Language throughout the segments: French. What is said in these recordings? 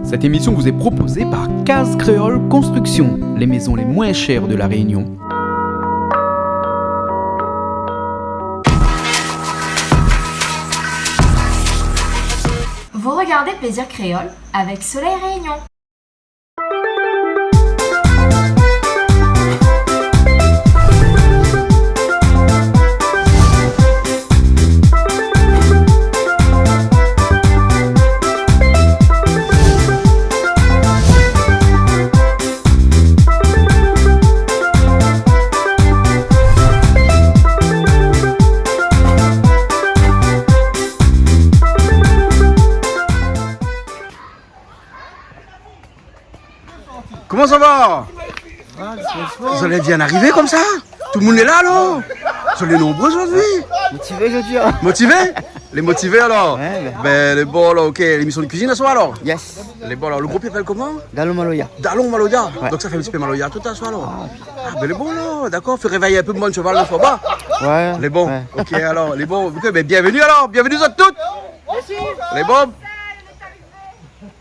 Cette émission vous est proposée par Case Créole Construction, les maisons les moins chères de La Réunion. Vous regardez Plaisir Créole avec Soleil Réunion. Comment ça va? Vous allez bien arriver comme ça? Tout le monde est là alors? Vous êtes nombreux aujourd'hui? Motivé aujourd'hui. Motivés? Les motivés alors? Ouais. Ben les bons alors, ok, l'émission de cuisine ce soir alors? Yes. Les bons alors, le groupe il s'appelle comment? Dalon Maloya. Dalon Maloya. Ouais. Donc ça fait un petit peu Maloya tout à soir alors? Ah ben les bons là, d'accord, fait réveiller un peu mon cheval le soir bas. Ouais. Les bons, Ouais. ok alors, les bons, ok, ben bienvenue alors, bienvenue à toutes! Les bons!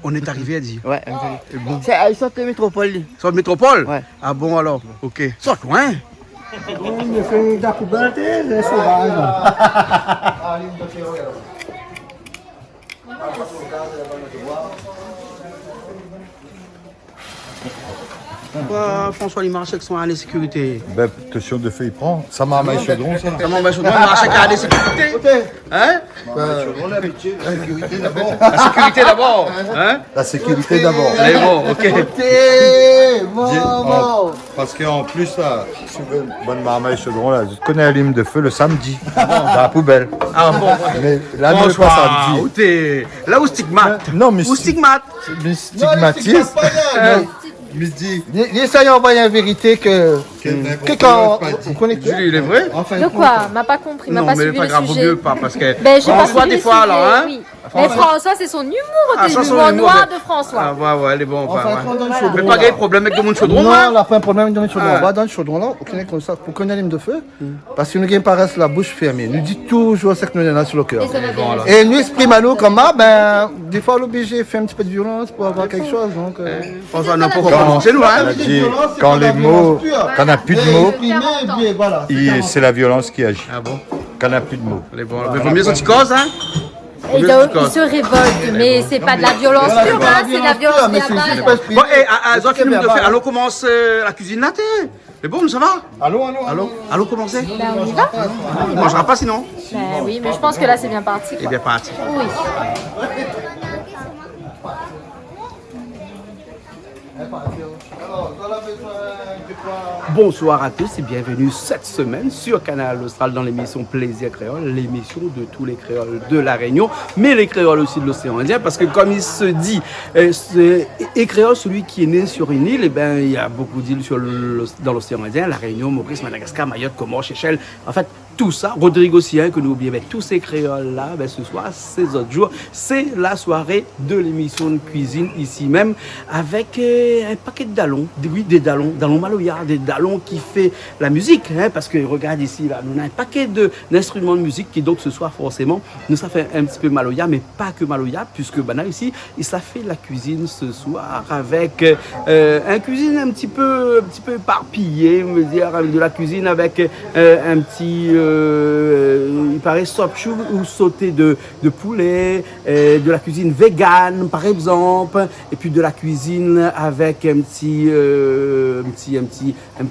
On est arrivé, elle dit. Ouais. Bon. C'est à sorte de métropole. Sur le métropole? Ouais. Ah bon alors, ok. Sur loin? Il fait da coberta, é sauvage. Pourquoi François Limarchek sont à la sécurité? Ben, question de fait, il prend. Ça m'a maillé chaudron, ça. Ça m'embête chaudron, Limarchek à la sécurité? Hein? Sécurité d'abord. La sécurité d'abord, hein? La sécurité d'abord. Allez bon, ok. Parce qu'en plus, là, sur une bonne marmaille chaudron, là, je connais l'hymne de feu le samedi, dans la poubelle. Ah bon, Mais là, ne François, pas où samedi. t'es? Là où stigmate? Non, mais Où stigmate? stigmatise. Mais dis, Il essaye d'envoyer la vérité que quand on connaît Julie, il est vrai? De quoi? M'a pas compris, m'a Non, pas mais suivi pas le grave, vaut sujet. mieux pas, parce que Ben, j'ai pas François, suivi des le fois, sujet, alors, hein? oui. Mais François, c'est son humour, Ah, ça, son l'humour humour, noir mais- de François. Ah, ouais, elle est bon, Enfin, ouais. quand dans le Mais chaudron, pas là. gagné problème avec le chaudron, Non, hein? là, pas un problème dans le chaudron. Ah. On va dans le chaudron, là, on connaît comme ça, pour connaître l'hymne de feu, parce que nous gagnons paraissent la bouche fermée. Nous dit toujours ce que nous avons sur le cœur. Et ça va bien. Et nous exprimons à nous comme ça, ben, des fois, l'obligé fait un petit peu de violence pour avoir quelque chose. Donc, François, n'a pas recommencé, nous, on hein? a dit, quand les mots, quand on n'a plus de mots, exprimer, voilà. c'est la violence qui agit. Ah bon? Quand on n'a plus de mots. Elle est bon. Mais vaut mieux sortir cause, hein? Il se révolte, mais c'est pas de la violence Voilà, pure, c'est pas hein, la c'est de la violence violence pure, mais c'est verbale. juste Bon, et Zoc, film de verbal. fait, allons commence la cuisine là, t'es? Mais bon, ça va? Allô, commencez? Ben, on y va? Il mangera pas sinon? Ben oui, mais je pense que là, c'est bien parti. Eh Quoi. bien, parti. Oui. Bonsoir à tous et bienvenue cette semaine sur Canal Austral dans l'émission Plaisir Créole, l'émission de tous les créoles de La Réunion, mais les créoles aussi de l'océan Indien, parce que comme il se dit, et créole, celui qui est né sur une île, eh ben, il y a beaucoup d'îles dans l'océan Indien, La Réunion, Maurice, Madagascar, Mayotte, Comores, Seychelles, en fait, tout ça, Rodrigue aussi, hein, que nous oublions, mais tous ces créoles-là, ben, ce soir, ces autres jours, c'est la soirée de l'émission de cuisine ici même, avec un paquet de dallons, oui, des dallons Maloya, des dallons qui fait la musique, hein, parce que regarde ici, là, on a un paquet d'instruments de musique qui donc ce soir forcément, nous ça fait un petit peu Maloya, mais pas que Maloya, puisque ben, là, ici, et ça fait la cuisine ce soir avec un cuisine un petit peu éparpillé, on veut dire, de la cuisine avec un petit il paraît sopchou ou sauté de poulet, de la cuisine vegan par exemple, et puis de la cuisine avec un petit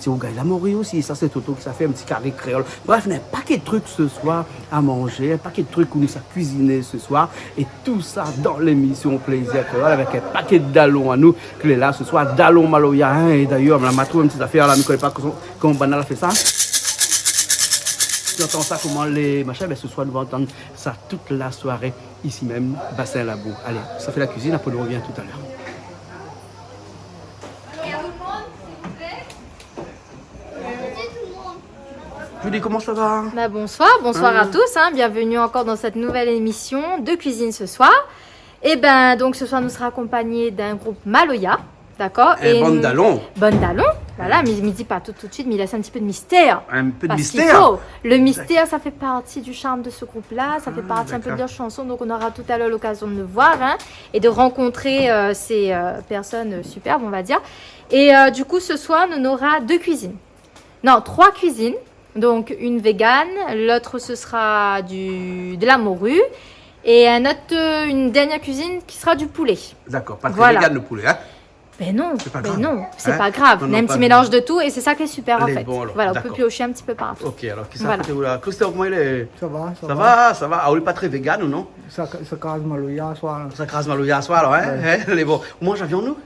rougail lamori aussi, ça c'est Toto qui ça fait un petit carré créole. Bref, on a un paquet de trucs ce soir à manger, un paquet de trucs où nous ça cuisiner ce soir, et tout ça dans l'émission Plaisir Créole avec un paquet de dallons à nous qui est là ce soir, dallons Maloya, hein, et d'ailleurs on a trouvé une petite affaire là, je ne connais pas comment Banal a fait ça. Tu entends ça, comment les machins, ben ce soir nous allons entendre ça toute la soirée, ici même, Bassin Labo. Allez, ça fait la cuisine, après on revient tout à l'heure. Julie, comment ça va? Ben, bonsoir à tous, hein, bienvenue encore dans cette nouvelle émission de cuisine ce soir. Et ben donc ce soir nous serons accompagnés d'un groupe Maloya, d'accord? Un bon dallon. Bon dallon. Voilà, mais il me dit pas tout de suite, mais il laisse un petit peu de mystère. Un peu de Parce qu'il mystère. faut. Le mystère, ça fait partie du charme de ce groupe-là, ça fait partie un peu de d'accord. leur chanson, donc on aura tout à l'heure l'occasion de le voir hein, et de rencontrer ces personnes superbes, on va dire. Et du coup, ce soir, on aura 2 cuisines. Non, 3 cuisines. Donc une végane, l'autre ce sera de la morue et une dernière cuisine qui sera du poulet. D'accord, pas très Voilà. vegan le poulet. Hein? Ben non, pas ben grave. non, c'est Hein? pas grave. Non, On a non, un pas petit grave. mélange de tout et c'est ça qui est super en Elle est fait. bon, alors. Voilà, on peut D'accord. piocher un petit peu partout. Ok, alors qui ça Voilà. côté où là Christophe, comment il est? Ça va, Ça va. Ah, on est pas très vegan ou non? Ça casse Maloya, soir. Ça crase mal au hier soir, alors, hein? Hein? Elle est bon. On mange la viande, nous?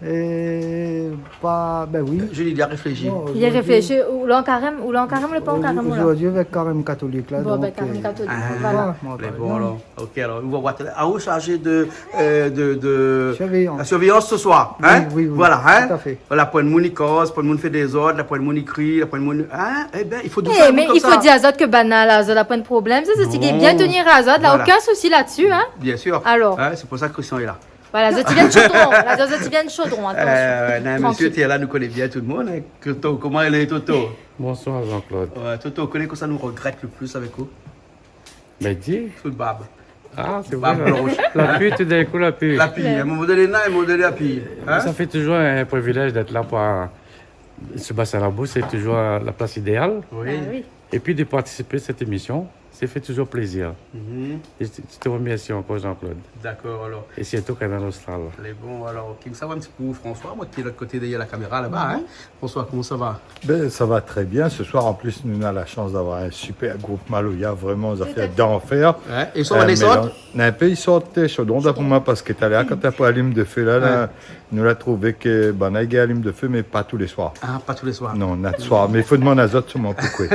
Et pas. Ben oui. Je lui ai réfléchi. Bon, Il y a réfléchi, ou l'en carême, le pas en carême là. Aujourd'hui, avec carême catholique là. Bon, donc, ben carême catholique, Ah, voilà. Elle est bon, alors. Ok, alors, on va voir. À où chargé de Surveillance. la surveillance ce soir, hein? Oui, oui, Voilà, hein? tout à fait. Voilà, pour une monicose, pour une monde fait des ordres, pour une monicrie, pour une monde. Hein? Eh bien, il faut Eh, mais il faut dire à Zod que banal, à Zod n'a pas de problème. Ça, c'est ce qui est bien tenir à Zod, là, Voilà. aucun souci là-dessus, hein. Bien sûr. Alors. Hein, c'est pour ça que Christian est là. Voilà, Zod, il vient de chaudron. La Zod, il vient de chaudron, attention. Non, monsieur, Tranquille. tu es là, nous connaît bien tout le monde. Hein. Toto, comment elle est, Toto? Bonsoir Jean-Claude. Ouais, Toto, on connaît que ça nous regrette le plus avec vous? Mais dis, Sous le barbe. ah c'est Barbe vrai, blanche. la pluie, tout d'un coup la pluie. La pille. À un moment donné, là, à un moment donné, la pille. Hein? Ça fait toujours un privilège d'être là pour Sébastien Labou, c'est toujours la place idéale. Oui. Ah oui. Et puis de participer à cette émission, ça fait toujours plaisir. Mhm. Et je te remercie encore Jean-Claude. D'accord, alors. Et surtout Canal Austral. Elle est bon, alors. Qui me savoir un petit peu, François, moi qui est de l'autre côté derrière la caméra là-bas. Hein? François, comment ça va? Ben, ça va très bien. Ce soir, en plus, nous avons la chance d'avoir un super groupe Maloya, vraiment aux affaires d'enfer. Hein? Et ils sont en sortent? Un peu, ils sortent chaudron d'après moi parce que tu allé à quand tu as l'hymne de feu là, nous l'a trouvé que on a l'hymne de feu, mais pas tous les soirs. Ah, pas tous les soirs. Non, notre soir. Mais il faut demander à Zot sûrement pourquoi.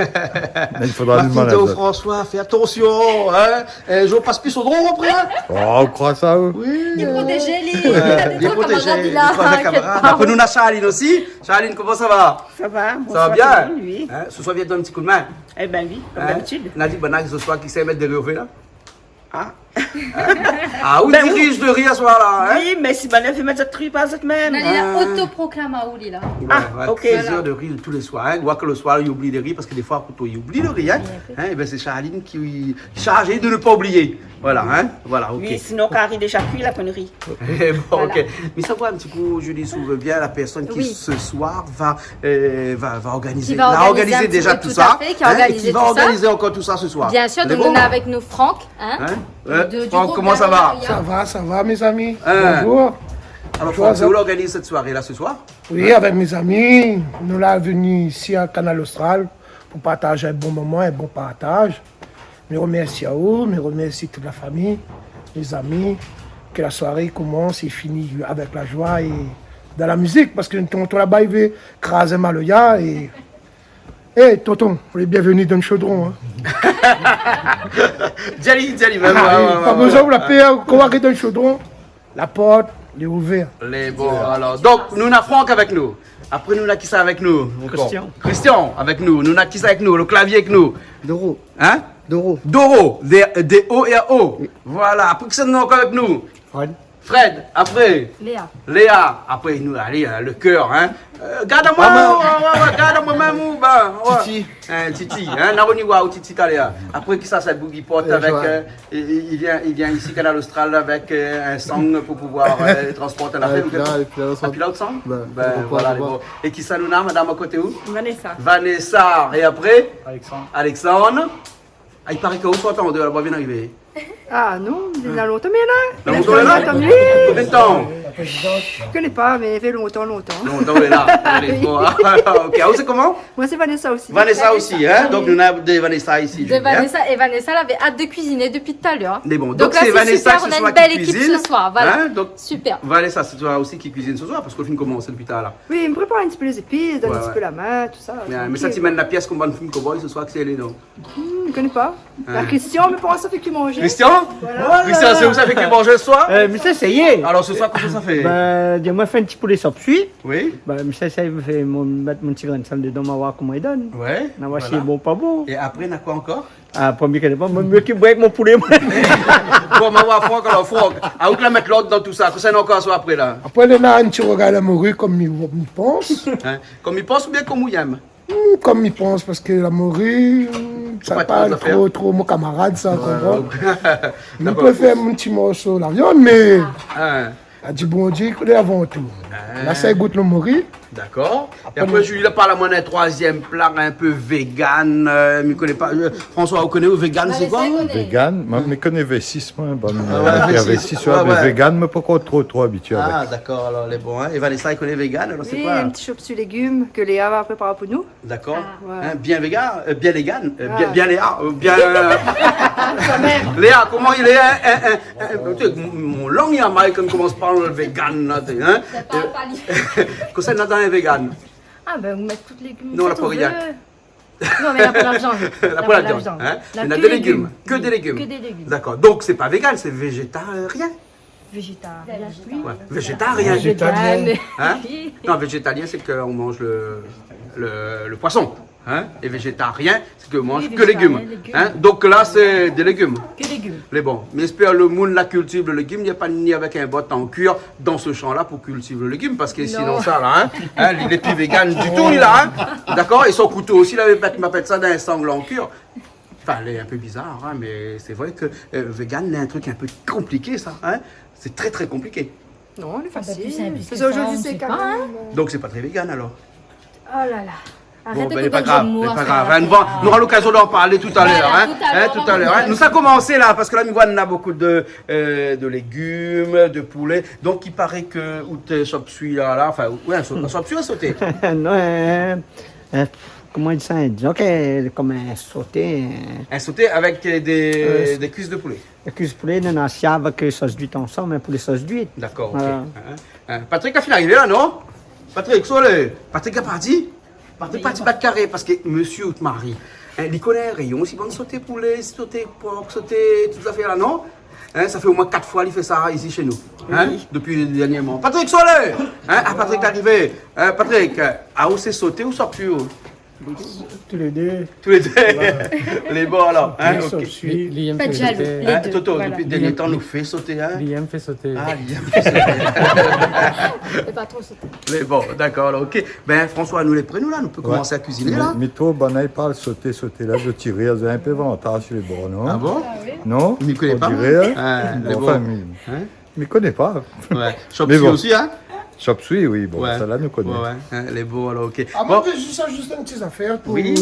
Mais il faudra lui demander à Martin, Zot. François, fais attention, hein? Je passe plus au drone après, hein? Oh, on croit ça, eux? Oui. Il protégé, les Bien protégé. camarades, il a, inquiète pas. Après, nous, on a Charline aussi. Charline, comment ça va? Ça va, Ça va bien? Oui. Hein? Ce soir, viens te donner un petit coup de main. Eh ben oui, comme Hein? d'habitude. Nadi Banak, ce soir, qui sait mettre des rêves là? Ah. Ah, où Ben, dirige le riz ce soir-là, hein? Oui, mais si ben, elle fait mettre cette truc pas cette même. Non, il a autoproclamé à Ouli, là. Ouais, ok. 16 heures de riz tous les soirs. Hein. On voit que le soir, il oublie les riz parce que des fois, quand il oublie le riz, hein, et ben c'est Charline qui est chargée de ne pas oublier. Voilà, hein? Voilà, ok. Oui, sinon, quand il est déjà cuit, la connerie. Bon, ok. Mais ça va un petit coup, Julie, s'ouvre bien la personne qui Oui. ce soir va organiser, Qui va l'a organiser organisé un petit déjà peu, tout tout ça. à fait, qui a et organisé qui va tout ça. organiser encore tout ça ce soir. Bien sûr, Elle est donc bon? on a avec nous Franck, hein. Hein? Ouais. du Franck, groupe comment ça va? Maloya. Ça va, mes amis. Hein. Bonjour. Alors, Bonjour, Franck, c'est où Zot. l'organise cette soirée-là ce soir? Oui, avec mes amis, nous sommes venus ici à Canal Austral pour partager un bon moment, un bon partage. Je remercie à eux, je remercie toute la famille, les amis, que la soirée commence et finit avec la joie et dans la musique, parce que tonton là-bas, il veut craser Maloya et... Hé, tonton, on est bienvenue dans le chaudron. Hein. Djali, même. Pas besoin de la paix, qu'on va dans le chaudron. La porte, elle est ouverte. Les bons, alors. Donc, nous avons Franck avec nous. Après, nous avons qui ça avec nous? Christian. Christian avec nous. Nous avons qui ça avec nous? Le clavier avec nous. Doro. Hein? Doro. Doro, D-O-R-O. Voilà. Après, qui ça nous encore avec nous? Fred. Fred. Après, Léa. Léa. Après, nous, allez, le cœur, hein? Garde-moi, garde-moi, mamou, bah. Titi. Hein, Titi, hein? Naroniwa ou Titi Taléa. Après, qui ça, cette boogie porte avec. Joël. Il vient ici, Canal Austral, avec un sang pour pouvoir transporter la fête. Un pilote sang? Ben, voilà, les bons. Et qui ça nous a, madame, à côté où? Vanessa. Vanessa. Et après? Alexandre. Ah, il paraît que vous sortez en deux, elle va bien arriver. Ah non, il y a longtemps, mais là. Dans longtemps, elle est là? Longtemps, oui. Combien de temps? Je connais pas, mais il fait longtemps. Longtemps, elle est là. Allez, bon. Ok, ah, c'est comment? Moi, c'est Vanessa aussi. Vanessa aussi, hein? Donc, nous avons des Vanessa ici. De Vanessa, et Vanessa, elle avait hâte de cuisiner depuis tout à l'heure. Mais bon, Donc donc là, c'est c'est Vanessa super, ce on a soir une belle qui équipe cuisine. ce soir, voilà. Hein? Donc, Super. Vanessa, c'est toi aussi qui cuisine ce soir parce qu'on film commence depuis tard là. Oui, il me prépare un petit peu les épices, donne Ouais, un petit ouais. peu la main, tout ça. Mais ça, tu mènes la pièce qu'on va film cowboy ce soir que c'est les noms. Je connais pas. La Christian, mais pour moi, ça fait que manger. Christian? Christian, c'est où ça fait qu'il mange ce soir? Mais ça, ça y est. Alors ce soir, comment ça fait? Ben, dis-moi, fais un petit poulet sans pluie. Oui? Ben, ça, il me fait mettre mon petit grain de sel dedans, on va voir comment il donne. Ouais. On va voir si Voilà. c'est bon, pas bon. Et après, on a quoi encore? Ah, premier qu'il n'est pas mieux qu'il boit avec mon poulet. Moi. Bon, on va Franck, alors Franck. À où la mettre l'autre dans tout ça? Que ça n'a encore soit après là. Après, il y a un petit regard la morue comme il pense. Hein? Comme il pense ou bien comme il aime? Comme il pense, parce que la morue, ça pas parle trop trop mon camarade, ça, comprends. Je D'accord. préfère mon petit morceau, la viande, mais Hein? elle dit bon Dieu, il est avant tout. Là, ça goûte le morue. D'accord. Et après, Julie, là, parle à moi d'un troisième plat un peu vegan. Je ne connais pas. François, vous connaissez vegan, c'est quoi? Vegan, moi, je connais V6, moi. Bon, ouais, V6, ouais, mais ouais. vegan, mais pas encore trop habitué avec. Ah, d'accord, alors les bons. Hein. Et Vanessa, elle connaît vegan, alors c'est Oui, quoi? un petit chop sur légumes que Léa va préparer pour nous. D'accord. ouais. Hein, bien vegan, bien vegan, bien Léa, bien. Léa, comment il est? Tu sais, mon langue, il y a mal quand on commence par le vegan. Là, hein? Que ça, dans un vegan. Ah ben vous mettez toutes les légumes. Non, la faites, on porrillac. veut. Non, mais la poêle à viande. La poêle à viande. Hein? Là, Il y en a que des légumes. Que des Que légumes. des légumes. D'accord. Donc, c'est pas vegan, c'est végétarien. Végétarien. Ouais. Végétarien. Vegan. Hein? Non, végétalien, c'est qu'on mange le poisson. Hein? Et végétarien, c'est qu'on mange Oui, que légumes. végétarien, légumes. Hein? Donc là, c'est des légumes. Que légumes. Les bons. Mais j'espère le monde la cultive le légume, il n'y a pas ni avec un bot en cuir dans ce champ-là pour cultiver le légume, parce que sinon ça là, hein, il est plus vegan du tout, il a, hein, d'accord, et son couteau aussi, il m'appelle ça d'un sangle en cuir. Enfin, il est un peu bizarre, hein, mais c'est vrai que vegan, c'est un truc un peu compliqué, ça, hein. C'est très très compliqué. Non, c'est Plus facile. simple que Parce ça, qu'aujourd'hui, on c'est sait quand pas, hein. même. Donc c'est pas très vegan alors. Oh là là. Bon, Arrêtez ben, de pas donner grave, des mots c'est à pas ça. grave. Hein, on aura l'occasion d'en parler tout à l'heure. Voilà, Hein, tout à l'heure. Hein. Nous, ça a commencé là, parce que là, nous voyons, on a beaucoup de légumes, de poulet. Donc, il paraît que, où tu chop-suis là, enfin, ouais, un chop-suis à sauter. non, comment il dit ça? Disons que comme un sauté. Un sauté avec des cuisses de poulet. Le cuisse poulet, on a assiette avec sauce d'huile ensemble, mais pour les sauces d'huile. D'accord, ok. Voilà. Hein. Patrick a fini d'arriver là, non? Patrick, Solé. Patrick a parti? Patrick parti pas de carré, parce que monsieur ou Marie, hein, il connaît un rayon aussi bon sauter poulet, sauter porc, sauter toutes ces affaires là, non? Hein, ça fait au moins 4 fois qu'il fait ça ici chez nous, hein, depuis dernièrement. Patrick Solé! Hein, ah, Patrick est arrivé. Hein, Patrick, où c'est sauté ou sort plus haut? Tous les deux. Tous les deux. Les bons alors. Hein, ok. Liam Pas de fait jaloux. sauter. Les Hein, deux, Toto, voilà. depuis le dernier temps, nous fait sauter. Hein? Liam fait sauter. Ah, Liam fait sauter. C'est pas trop sauté. Mais bon, d'accord, alors, ok. Ben, François, nous les prenons là, nous pouvons commencer à cuisiner là. Mais toi, il parle sauter là, de tirer, il y a un peu avantage sur les bords, non? Ah bon? Non? Il ne connaît On pas. dirait, Ah, les bon, enfin, bons. il Hein? ne connaît pas. Ouais. Chop Mais bon. aussi, hein? Chop-suey, oui, bon, Ouais. ça là, nous connaît. Ouais, ouais. Hein, les beaux, alors, ok. Ah, Bon, moi, juste une petite affaire pour, Oui.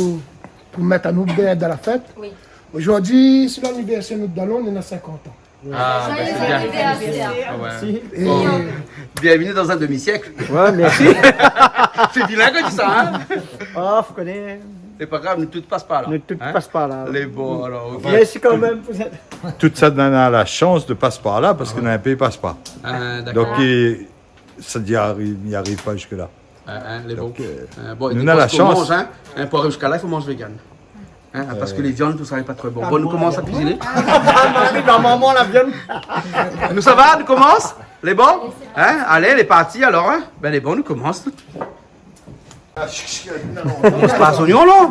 pour mettre à nous bien dans la fête. Oui. Aujourd'hui, c'est l'anniversaire de notre ballon, on a 50 ans. ah, ben, c'est bien. anniversaire. Ah, ouais. Et Bon. Bienvenue dans un demi-siècle. Ouais, merci. C'est vilain quand tu ça, hein? Oh, vous connaissez. C'est pas grave, nous tout passe pas là. Ne tout Hein? passe pas là. Les beaux, alors, ok. Merci quand même. Vous êtes... Tout ça, on a la chance de passer par là, parce qu'on a un pays passe pas. Ah, d'accord. Donc, ça n'y arrive pas jusque-là. Les beaux. Donc, Bon, nous nous on a la qu'on chance. mange, hein, pour arriver jusqu'à là, il faut manger vegan. Hein, parce que les viandes, tout ça n'est pas très bon. Bon, nous commençons à cuisiner. Ma maman, la viande. Nous, ça va? Nous commence? Les bons? Hein? Allez, les parties alors, hein? Ben, les bons, nous commençons. On se passe oignon, là?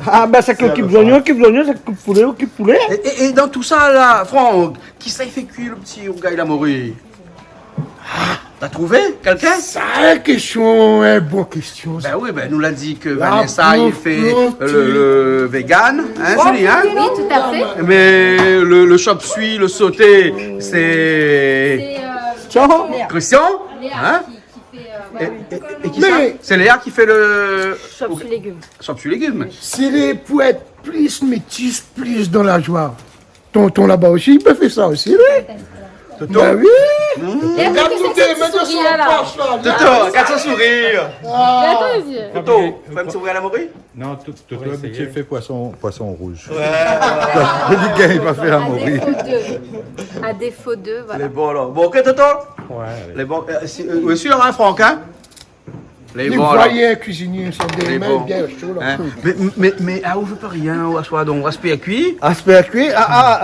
Ah, ben c'est que qui oignon, c'est qui poulet. Et dans tout ça, là, Franck, qui ça, il fait cuire le petit gars, il a mouru? T'as trouvé quelqu'un? ça, question, bonne question. ça. Ben oui, ben nous l'a dit que La Vanessa, il bouffe, fait bouffe, le vegan, hein, Julie, hein? Oui, tout à fait. Mais le chop-suey, le sauté, c'est C'est Christian, Léa hein? qui fait. Et qui ça? Mais- C'est Léa qui fait le Chop sur légumes. chop-suey légumes. C'est les pour être plus métis, plus dans la joie. Tonton là-bas aussi, il peut faire ça aussi, oui. Toto, Ben oui. Et Regarde qu'est-ce tout que c'est que les ce sourire là? Toto, regarde son sourire. Attends les yeux. Toto, faut me s'ouvrir à la morue? Non, tout Ouais, habitué c'est- fait poisson rouge. Le gars, il va faire À à mourir. défaut d'eux. À défaut d'eux, voilà. Les bons alors. Bon, ok, Toto? Ouais, allez. Les bons. Oui, sûr, hein, Franck, hein? Les Les bons alors. voyants cuisiniers sont Les des mains bons. bien chauds là. Hein? Mais ah, on veut pas rien, on va donc on va se payer cuire. Aspect à cuire.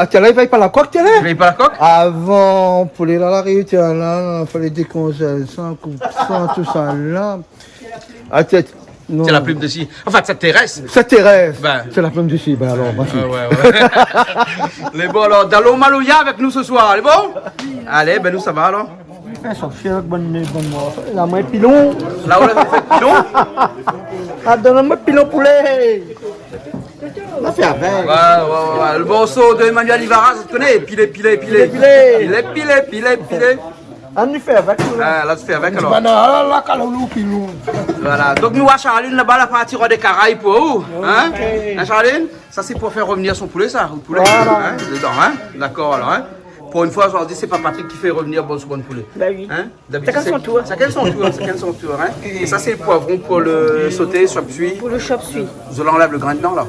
Tiens là, il va pas la coque, tiens là. Tu payes pas la coque? Avant, pour les la rive, tiens là, il fallait décongeler ça, couper ça, tout ça là. Ah, Non. C'est la plume de scie. Enfin, ça t'intéresse. C'est Thérèse. Ben. C'est la plume du ben alors, vas-y. Ouais. Les bons, alors, Dalo Malouya avec nous ce soir, les bons? Allez, ben nous, ça va, alors? La main pilon. Là où on a fait pilon? Ah, donne-moi pilon poulet. On a fait avec. Ouais. Le bon saut de Emmanuel Ivara, ça te connaît? Pilé. On y fait avec. Ah, là, tu fais avec, alors. Bana, la calolou, pilou. Voilà. Donc, nous, à Charline, là-bas, la partie des Caraïbes pour où? Hein? Hein, Charline? Ça, c'est pour faire revenir son poulet, ça? Le poulet? Voilà. Hein? Dedans, hein? D'accord, alors, hein? Pour une fois, je leur dis, c'est pas Patrick qui fait revenir bon poulet. Bah oui. Hein? Chacun son tour. Chacun son tour, hein? Et ça, c'est le poivron pour le sauter, chop suie. Pour le chop suie. Je l'enlève le grain dedans, là.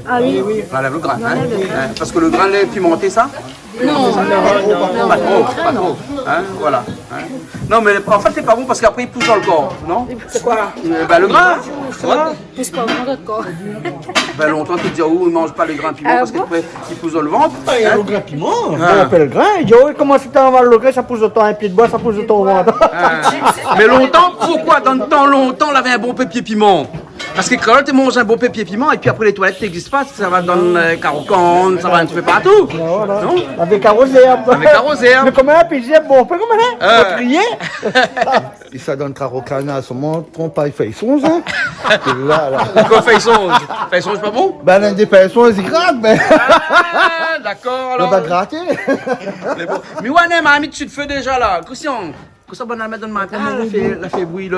Ah oui. On enlève le grain, hein? Hein? Parce que le grain, il est pimenté, ça? Non. Pas trop. Hein? Voilà. Hein? Non, mais en fait, c'est pas bon parce qu'après, il pousse dans le corps, non? C'est quoi? Ben, le grain. Pousse pas vraiment notre corps. Ben, longtemps, tu te dis, oh, il mange pas le grain de piment parce qu'après, il pousse dans le ventre. Il y a le grain piment. On appelle le grain. Il dit, oh, comment tu t'envales le grain, ça pousse de ton un pied de bois, ça pousse de ton ventre. Mais longtemps, pourquoi dans le temps longtemps, on avait un bon papier piment? Parce que quand tu manges un bon papier piment et puis après les toilettes n'existent pas, ça va dans le Carocon, ça va un petit peu partout. Voilà. Non? Avec arroseur. Avec arroseur. Mais comment un pizza, bon, pas comment Euh. on crier. Et ça donne Carocana, son monde, trompe pas, il fait son, hein. Là. Quoi, fait songe? Fait songe pas bon? Ben, l'un des personnes, il gratte, mais. Ah, d'accord, On alors. va gratter. Mais bon. Mais ouais, m'a mis dessus de feu déjà là. Christian. Que ça, bonne à mettre dans ma tête. Il a fait bouillir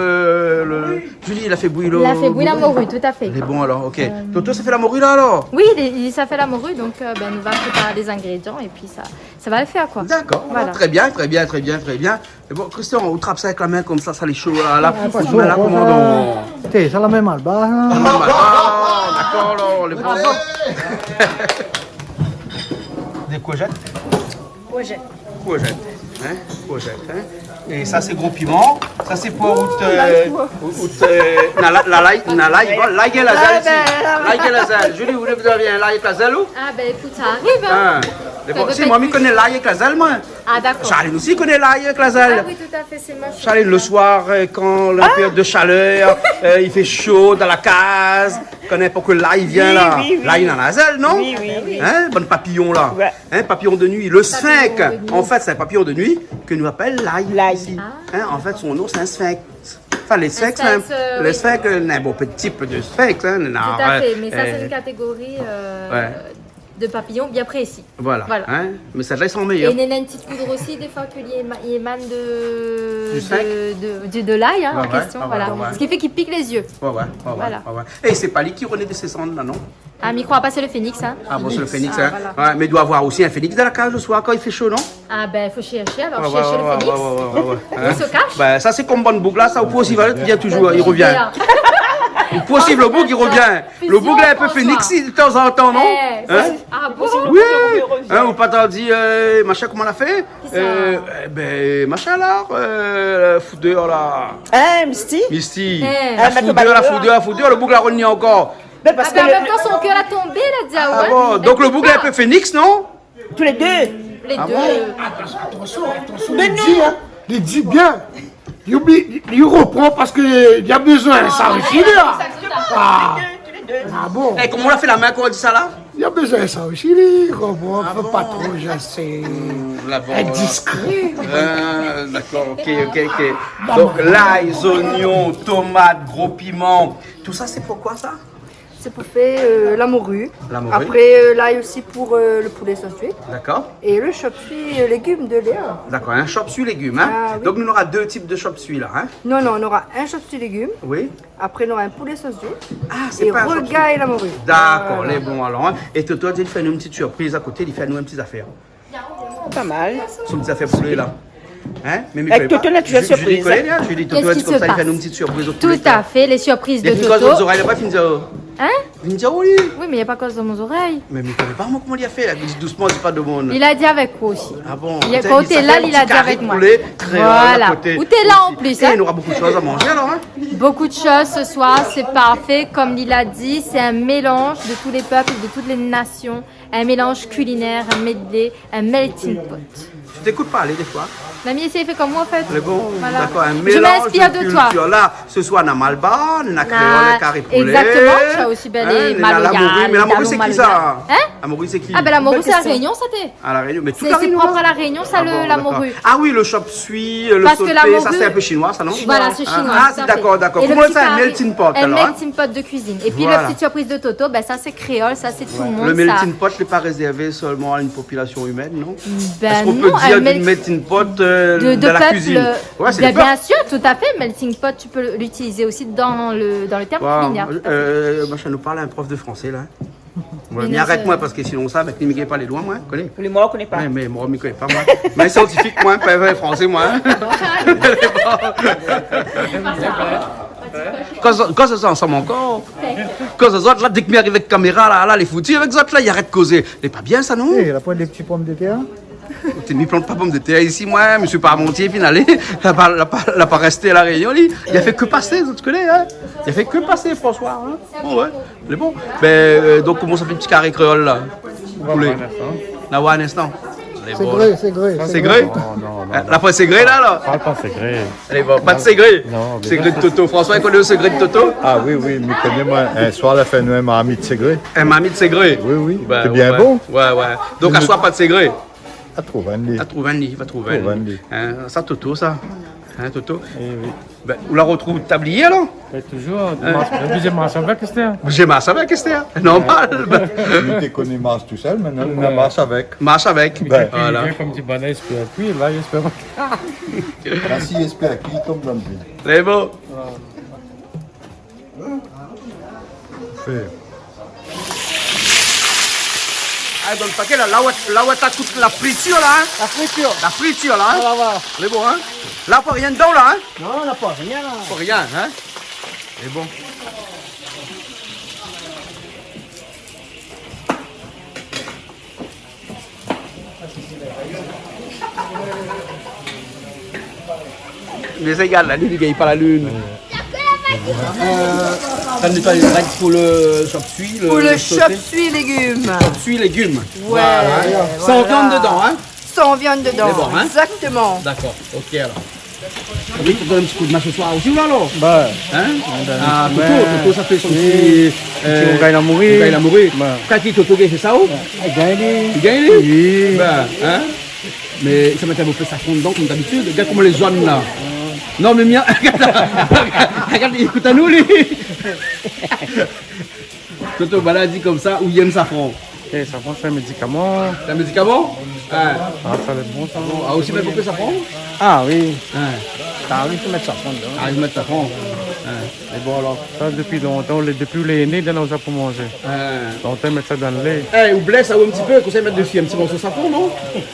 Julie, il a fait bouillir le. Il a fait bouillir la morue, tout à fait. Il est bon alors, ok. Toto, ça fait la morue là alors? Oui, ça fait la morue, donc nous va préparer les ingrédients et puis ça va le faire quoi. D'accord, Voilà. très bien. Mais bon, Christian, on trappe ça avec la main comme ça les chaud là. pas On chaud, met là, comment on. T'es, ça la même mal bas. D'accord, alors, les bras. Des courgettes? Courgettes. Hein? Courgettes, hein? Et ça, c'est gros piment. Ça, c'est pour l'ail et la zèle ici. L'ail et la zèle. Julie, vous avez un l'ail et la zèle ou? Ah ben écoute, ça arrive hein. Si, moi, je connais l'ail et la zèle, moi. Ah d'accord. Charline aussi connaît l'ail et la Ah zèle. oui, tout à fait, c'est moche. Charline, le soir, quand la période de chaleur, il fait chaud dans la case, connaît pas que l'ail vient là. oui. L'ail dans la zèle, non? Oui. Hein, bon papillon là. Ouais. Hein, papillon de nuit. Le sphinx, de nuit. en fait, c'est un papillon de nuit que nous appelle l'ail. L'ail. Ici. Hein, en fait, son nom, c'est un sphinx. Enfin, les sphinx, sphinx, les oui. sphinx, un bon petit type de sphinx. Hein, Tout à fait, mais ça c'est une catégorie ouais. de papillons bien précis. Voilà. Voilà. Hein, mais ça là, ils sont Et meilleurs. il y a une petite poudre aussi, des fois, qu'il émane Du sphinx? de l'ail en Ouais, question. ouais, Voilà. ouais. Ce qui fait qu'il pique les yeux. Ouais. Voilà. Et c'est pas lui qui renaît de ses cendres là, non? Ah, mais il croit pas, c'est le phénix. Hein. Ah bon, c'est le phénix, Ah, hein? voilà. Ouais, mais il doit avoir aussi un phénix dans la cage le soir quand il fait chaud, non? Ah, ben, il faut chercher, alors Ouais, chercher le phénix. ouais. Il se cache. Ben, ça, c'est comme bonne boucle là, ça, au possible, il vient toujours, il revient. Au possible, le bouc, il revient. Le bouc, là, un peu phénix de temps en temps, non? Eh, Hein? Ah bon? Oui! Hein, ou pas t'en dit, machin, comment on a fait? ça? Ben, machin là, la foudeur là. Hein, Misty? Misty. Eh. La foudeur, le bouc l'a renié encore. Mais Ah, parce ben, en que même temps, son cœur a tombé, là, dit, Ah ouais. bon, donc le bouc, est un peu phénix, non? tous les deux. Les Ah deux. Attention, il dit, hein. Il dit bien. Il oublie, il reprend parce qu'il y a besoin de s'enrichir. Ah bon, Eh, comment on a fait la main quand on dit ça là? il y a besoin de s'enrichir. On ne peut pas trop, je sais, être discret. D'accord, ok. Donc l'ail, oignons, tomates, gros piment, tout ça c'est pourquoi ça? C'est pour faire la morue. La morue. Après, l'ail aussi pour le poulet sauté. D'accord, Et le chop-suey légumes de Léa. d'accord, un chop-suey légumes. Hein? Ah, oui. Donc nous on aura deux types de chop-suey là. Hein? Non, on aura un chop-suey légumes. Oui. Après, on aura un poulet sauté. Ah, c'est Et pas un chop-suey. regas et la morue. D'accord, les bons alors. Hein? Et toi, il fait nous une petite surprise à côté, il fait nous une petite affaire. Pas mal. Son petite affaire poulet là. Hein? Mais Avec Toto, là, tu as Julie surprise. connaît bien, Julie, Toto, Qu'est-ce qui comme se ça, il fait passe nous une petite surprise au Tout poulet. à fait, les surprises de Il y a une cause aux Toto. oreilles, après, Finzao. Hein? Finzao, oui. Oui, mais il n'y a pas cause dans mes oreilles. Mais il ne connaît pas moi comment il a fait. Il dit doucement, dis pas de monde. Il a dit avec quoi aussi. Ah bon? Quand t'es là, il a dit avec moi. Voilà. Ou t'es là en plus. Et Hein? il aura beaucoup de choses à manger alors. Hein? Beaucoup de choses ce soir, c'est parfait. Comme il a dit, c'est un mélange de tous les peuples, de toutes les nations. Un mélange culinaire, un medley, un melting pot. Tu t'écoutes parler des fois? Mamie, essayez, fait comme moi, en fait. C'est bon, Voilà. d'accord, un Je mélange m'inspire de toi. culture. Là, ce soir, on a Malba, on a créole, carré poulet. Exactement, tu as aussi bien les Maloya, Mais la morue, c'est qui ça? Hein? La morue, c'est qui? Ah ben la morue, c'est la Réunion, ça t'est. À la Réunion, mais toute C'est la Réunion. propre à la Réunion, ça, Ah bon, la d'accord. morue. Ah oui, le chop suisse, le Parce que sauté, la ça morue- c'est un peu chinois, ça non? Voilà, c'est chinois. Ah, tout c'est à fait. d'accord, d'accord. Et le Comment petit ça, un carré- melting pot un alors? hein? melting pot de cuisine. Et puis Voilà. le petit surprise de Toto, ben ça c'est créole, ça c'est tout le monde. Le ça. melting pot n'est pas réservé seulement à une population humaine, non? Ben Est-ce qu'on non, peut dire un du melting pot de de la peuple. cuisine? Ouais, c'est Ben, le peuple. bien sûr, tout à fait. Melting pot, tu peux l'utiliser aussi dans le terme Wow. culinaire. tout à fait. Moi, je nous parle à un prof de français là. Ouais, Mais mais non, arrête-moi parce que sinon ça, avec les pas les loin, moi, connais. Pour les morts, on ne connaît pas. Ouais, mais moi, je ne connais pas moi. Mais scientifique, moi, pas vrai français, moi. Quand ça ensemble encore. Quand ça sort, là, dès que m'arrive avec caméra, là, les foutus avec ça, là, il arrête de causer. C'est pas bien ça, non? Il a pas des petits pommes de terre. T'es mis plante pas pomme de terre ici, moi, monsieur Parmentier, puis allez, il n'a pas resté à la Réunion, lui. Il a fait que passer, tu connais, hein? Il a fait que passer, François, hein? Bon, ouais, c'est bon. Donc, comment ça fait un petit carré créole, là? Poulet. Là, ouais, un instant. C'est gré, c'est gré. C'est gré? Non. La fois, c'est gré, là, là? Parle pas secret. Allez, bon, pas de secret. Non, mais Secret de Toto. François, il connaît le secret de Toto? Ah oui, oui, mais connais-moi, un soir, la fin, nous, un ami de Ségré. Un mamie de secret. Oui, oui. Ben, C'est bien ouais. bon. Ouais, ouais. Donc, à soi, pas de secret. À trouver un lit. Va trouver un lit, va trouver Trouver un un lit. lit. Hein, ça, Toto, ça. Hein, Toto? Eh oui. Ben, on la retrouve tablier, alors? Ben, toujours, le deuxième ensemble avec Christian. J'ai marche avec, Esther. Normal. Ben, Lui, tu connais marche tout seul, maintenant, on a marche avec. marche avec. Il Voilà. vient comme petit bonnet, il espère puis là, il espère. Ainsi, espère qu'il tombe dans le vide. C'est bon. Fait. Ah, donc, paquet, là, où t'as toute la friture, là, hein? La friture. La friture, là, hein? Ça va. C'est bon, hein? Là, pas rien dedans, là, hein? Non, on n'a pas rien là. Pas rien, hein? C'est bon. Mais c'est égal, la lune, il gagne pas la lune. Ça nettoie les règles pour le chop suisse. Pour le sauté. chop suisse légumes. Chop suisse légumes. Ouais. Voilà. Sans viande dedans, hein? Sans viande dedans. C'est bon, hein? Exactement. D'accord, ok alors. Oui, tu donnes un petit coup de main ce soir aussi, ou alors? Bah, Hein? Ah, Toto, ça fait son petit. on gagne la mourir. On gagne la mourir. Bah. Quand il Toto gagne, c'est ça ou? Gagné. Il gagne lui? Oui. Ben, hein? Mais ça m'a fait ça fond dedans comme d'habitude. Regarde comment les jaunes là. Non, mais mien. Regarde, écoute à nous, lui. Toto, maladie comme ça, ou il aime safran. Ok, ça prend, c'est un médicament. C'est un médicament? Hein? Ah, ça va être bon, ça. Ah, aussi bien pour que safran? Ah oui. Hein? T'as envie de mettre ça fond dedans. Ah, ils mettent safran. Hein? Et bon alors. Ça, depuis longtemps, depuis les nés, on a pour manger. Hein? Longtemps, mettre ça dans le lait. Eh, ou blesse ça ou un petit peu, qu'on sait mettre dessus un petit morceau de safran, non?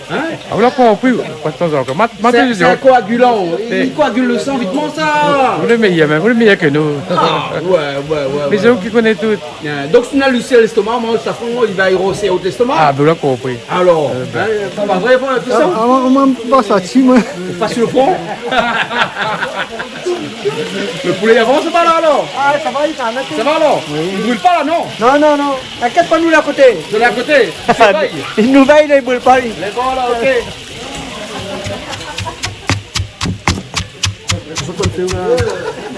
Hein? Ah, vous l'avez compris, pas de temps encore. C'est un coagulant, il coagule le sang vitement ça! Vous le meilleur, même, vous le meilleur que nous. Ah, ouais. Mais c'est vous qui connaissez tout. Bien. Donc si on a lucé l'estomac, moi le safran, il va érosser au l'estomac. Ah, vous l'avez compris. Alors, hein, pas vrai, tout ça? On m'a pas sorti, moi. Pas sur le front? Le poulet avance pas là alors? Ah, ça va, il s'en a. Ça va alors? Il brûle pas là, non? Non. T'inquiète pas, nous, là, à côté. De l'à côté, surveille. Il nous veille, là, il brûle pas, lui. Les bons là, ok.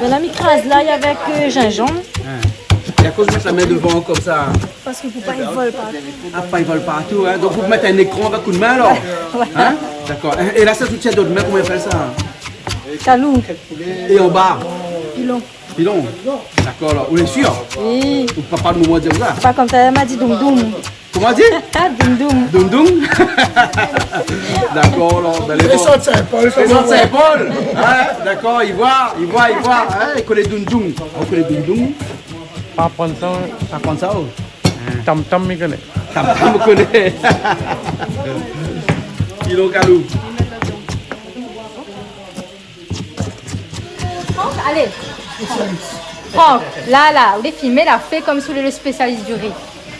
De la micrase là, avec gingembre. Et à cause de mettre la main devant comme ça. Parce qu'il ne faut pas qu'il vole pas. Ah, pas ils volent partout, hein. Donc vous mettez un écran avec coup de main alors? Hein? D'accord. Et là, ça soutient d'autres mains, comment ils font ça? Calou. Et en bas? Pilon. Pilon? D'accord, là. Vous êtes sûr? Oui. Ou papa de moment dire ça? Pas comme ça, elle m'a dit doum doum. Comment dire? Doum doum. Doum doum? D'accord, alors. Les sortes de Saint-Paul. Les autres Saint-Paul? Hein? D'accord, ils voient. Hein? Ils connaissent doum doum. On connaît doum doum. Pas prendre ça, Ça prend ça où? tam tam, me connaît. Ça me connaît. Kilo Kalou. Franck, allez. Franck, là, vous les filmez, là, fais comme sous le spécialiste du riz.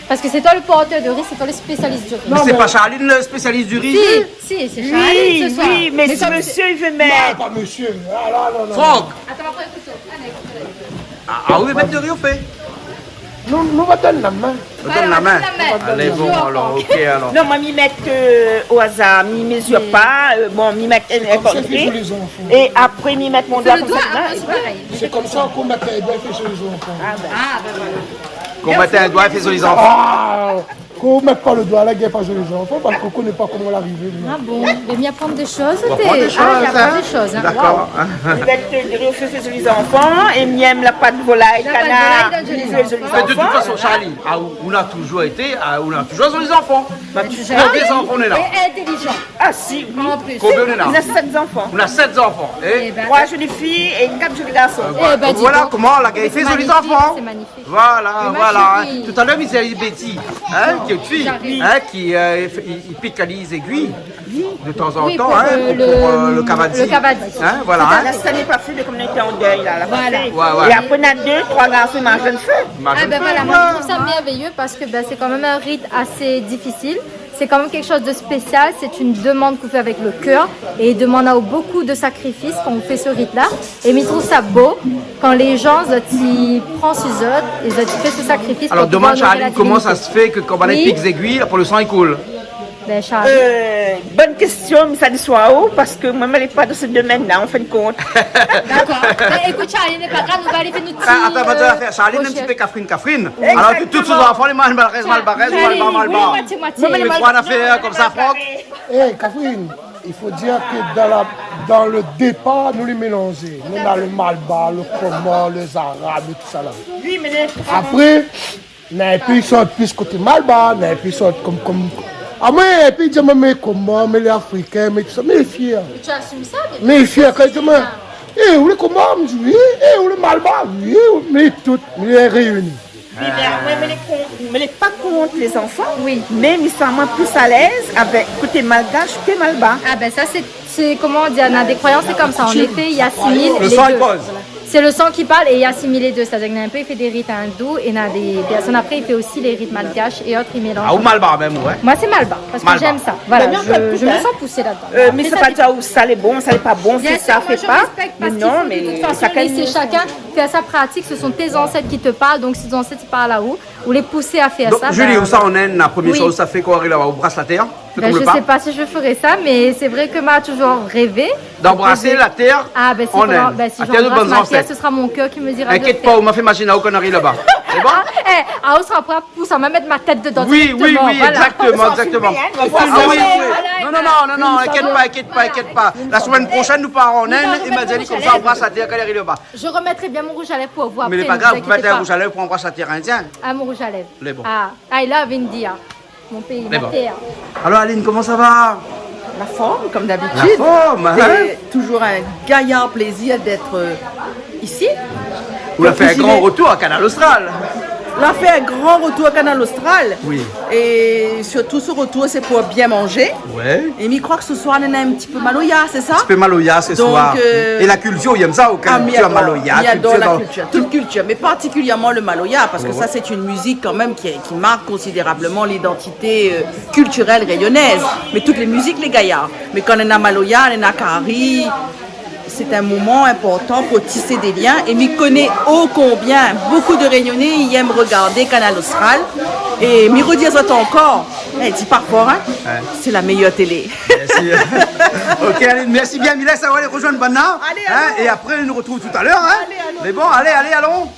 Parce que c'est toi le porteur de riz, c'est toi le spécialiste du riz. Mais c'est pas Charline le spécialiste du riz? Si, c'est Charlie ce soir. Oui, mais si comme monsieur il veut Ah, mettre. pas monsieur. Ah, là. Franck! Attends, après, écoute ça. Allez, écoute ça. Ah oui, mettre de riz au fait. Nous va donner la main. Je donne la main. Allez, bon, Joue alors, ok, alors. Non, moi, m'y mettre au hasard. M'y mesure pas. Bon, m'y mettre Ça fait sur les enfants. et après, m'y mettre mon doigt Le comme doigt, ça. après, c'est pareil. C'est comme ça qu'on met les doigts fait sur les enfants. Ah, ben voilà. Combattre un doigt, fait sur les enfants. Ah, qu'on ne mette pas le doigt là, qu'il n'y a pas sur les enfants, parce qu'on ne connaît pas comment l'arriver. Ah bon, mais bien apprendre des choses, On va prendre des t'es. Ah, il choses, apprend hein. des choses. Hein. D'accord. M'y mettre du riz au feu fait sur les enfants. Et m'y aime la pâte volaille, La pâte canard. volaille dans le riz joli au feu sur les Mais de toute enfants. façon, Charlie, on a toujours été, on a toujours sur les enfants. J'ai Combien d'enfants on est là? Et intelligent. Ah, si, oui. En plus. Combien on est là? On a 7 enfants. On a 7 enfants. Eh Et ben, 3 jolies filles et 4 jolis garçons. eh ben, dis voilà donc. comment la gars C'est fait sur les magnifique, enfants. c'est magnifique. Voilà, Mais voilà. ma chérie. Tout à l'heure, il disait Betty, qui est une fille, J'arrive. qui il pique les aiguilles de temps en Oui, temps, pour le cavadi. le cavadi. Voilà. Là, ça n'est pas fait de comme on était en deuil, là. Voilà. Ouais, ouais. Et après, on a 2, 3 garçons, mais un jeune feu. Ah ben voilà, moi je trouve ça merveilleux parce que ben, c'est quand même un rite assez difficile. C'est quand même quelque chose de spécial, c'est une demande qu'on fait avec le cœur et il demande à beaucoup de sacrifices quand on fait ce rite-là. Et je trouve ça beau quand les gens ils prennent sur eux, ils font ce sacrifice. Alors pour pouvoir demande honorer la Charlie, comment ça divinité. se fait que quand on Oui. pique les aiguilles, après le sang il coule? Ben Charles. Bonne question, mais ça dit soit haut, parce que moi, je n'ai pas dans ce domaine-là, en fin de compte. D'accord. Ben, écoute Charlie, n'est pas grave, on va aller faire notre petit... Attends, on va faire Charlie, un petit peu Catherine. Alors que tous ces enfants, les mal barrés, Moitié. Mais quoi on a fait comme ça, Franck? Eh, Catherine, il faut dire que dans le départ, nous les mélangeons. Nous on a le Malba, le Comore, les Arabes et tout ça là. Oui, mais Après, il y a un pays qui sort plus côté Malba, il y a un pays qui sort comme... Ah, mais puis, je me mets comment, mais les Africains, mais tout ça, mais les filles. Tu assumes ça? Mais les filles, quand je me dis, où les comment, je dis, oui, où les Malba, oui, mais toutes, mais les réunis. mais les pas contre les enfants, oui. Mais ils sont moins plus à l'aise avec côté malgache que malbas. Ah ben ça c'est comment on dit, on a des croyances, c'est comme ça. En effet, il assimile Le les sang deux. il pose. C'est le sang qui parle et il assimile les deux. C'est-à-dire qu'il y en a un peu, il fait des rites hindous et il y en a des personnes après, il fait aussi les rites malgaches et autres, il mélange. Ah, ou Malbar même, ouais. Moi c'est Malba parce que Malba. j'aime ça. Voilà, Ben, je me sens poussée là-dedans. Mais Après, c'est ça pas dépend. dire où ça est bon, ça n'est pas bon, Bien c'est sûr, ça, moi, fait je pas. respecte parce Mais qu'il non, faut, mais de toute façon, chacun laisser chacun faire sa pratique. Ce sont tes ancêtres qui te parlent, donc si tes ancêtres ils parlent là-haut, ou les pousser à faire Donc, ça. Julie, ben, où ça en est, la première Oui. chose, ça fait quoi arrive là-bas, au brasse la terre? ben, je sais pas si je ferai ça, mais c'est vrai que m'a toujours rêvé D'embrasser la terre Ah ben si, en vraiment, Inde. ben, si À terre de j'embrasse bonnes ma terre, ancêtres. ce sera mon cœur qui me dira de le Inquiète faire. pas, on m'a fait machine à conneries là-bas. C'est bon? On sera prêt pour ça, on va mettre ma tête dedans. Oui, oui, directement, oui, voilà. exactement, exactement. hein, Ah oui, oui. Voilà, Non, inquiète pas. La semaine prochaine, nous partons en Inde et m'a dit comme ça, on embrasse la terre quand elle arrive là-bas. Je remettrai bien mon rouge à lèvres pour voir. Mais il n'est pas grave, vous mettez un rouge à lèvres pour embrasser la terre indienne. Ah, mon rouge à lèvres. Les bons. Ah, I love India. Mon pays, Les ma bons. terre. Alors Aline, comment ça va? La forme, comme La d'habitude. forme, hein? C'est toujours un gaillard plaisir d'être ici. On a fait un grand retour à Canal Austral. On a fait un grand retour à Canal Austral. Oui. Et surtout, ce retour, c'est pour bien manger. Ouais. Et je crois que ce soir, on a un petit peu maloya, c'est ça? Un peu maloya ce Donc, soir. Et la culture, il aime ça au culture maloya. il adore la dans- culture, toute culture, mais particulièrement le maloya, parce que ça c'est une musique quand même qui marque considérablement l'identité culturelle rayonnaise. Mais toutes les musiques, les gaillards. Mais quand on a maloya, on a kari, c'est un moment important pour tisser des liens. Et m'y connaît ô combien, beaucoup de Réunionnais, ils aiment regarder Canal Austral. Et m'y redire ça encore, dis pas fort, hein, c'est la meilleure télé. Merci. Ok, Aline, merci bien. Mila, ça va aller rejoindre Banna. Allez, Hein, allons. et après, on nous retrouve tout à l'heure. Hein. Allez, allons. Mais bon, allez, allons.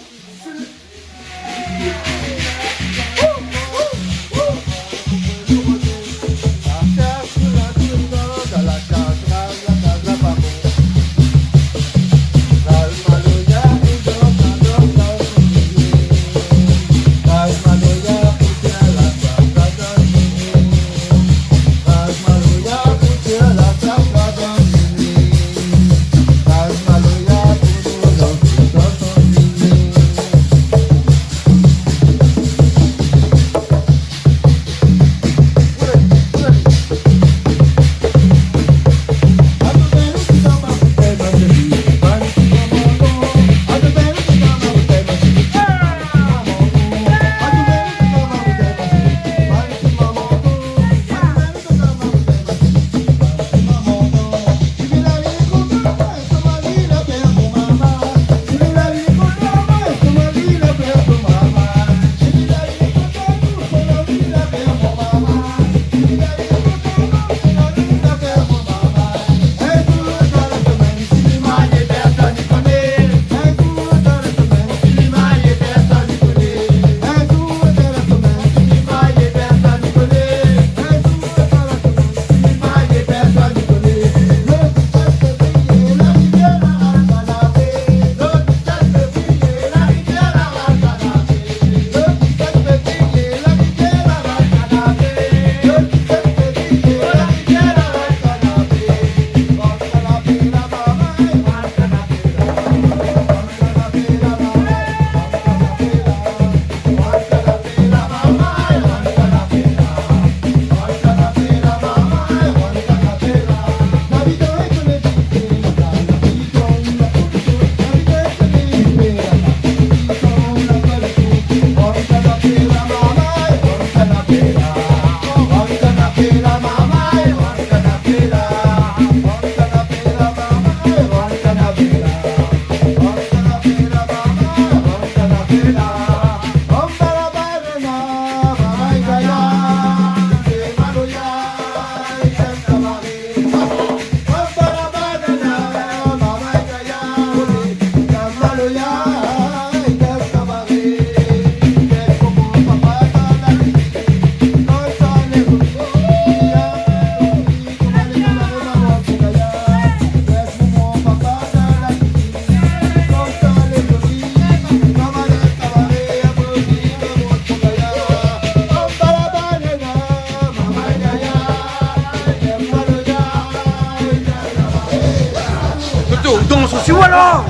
Danse aussi ou alors?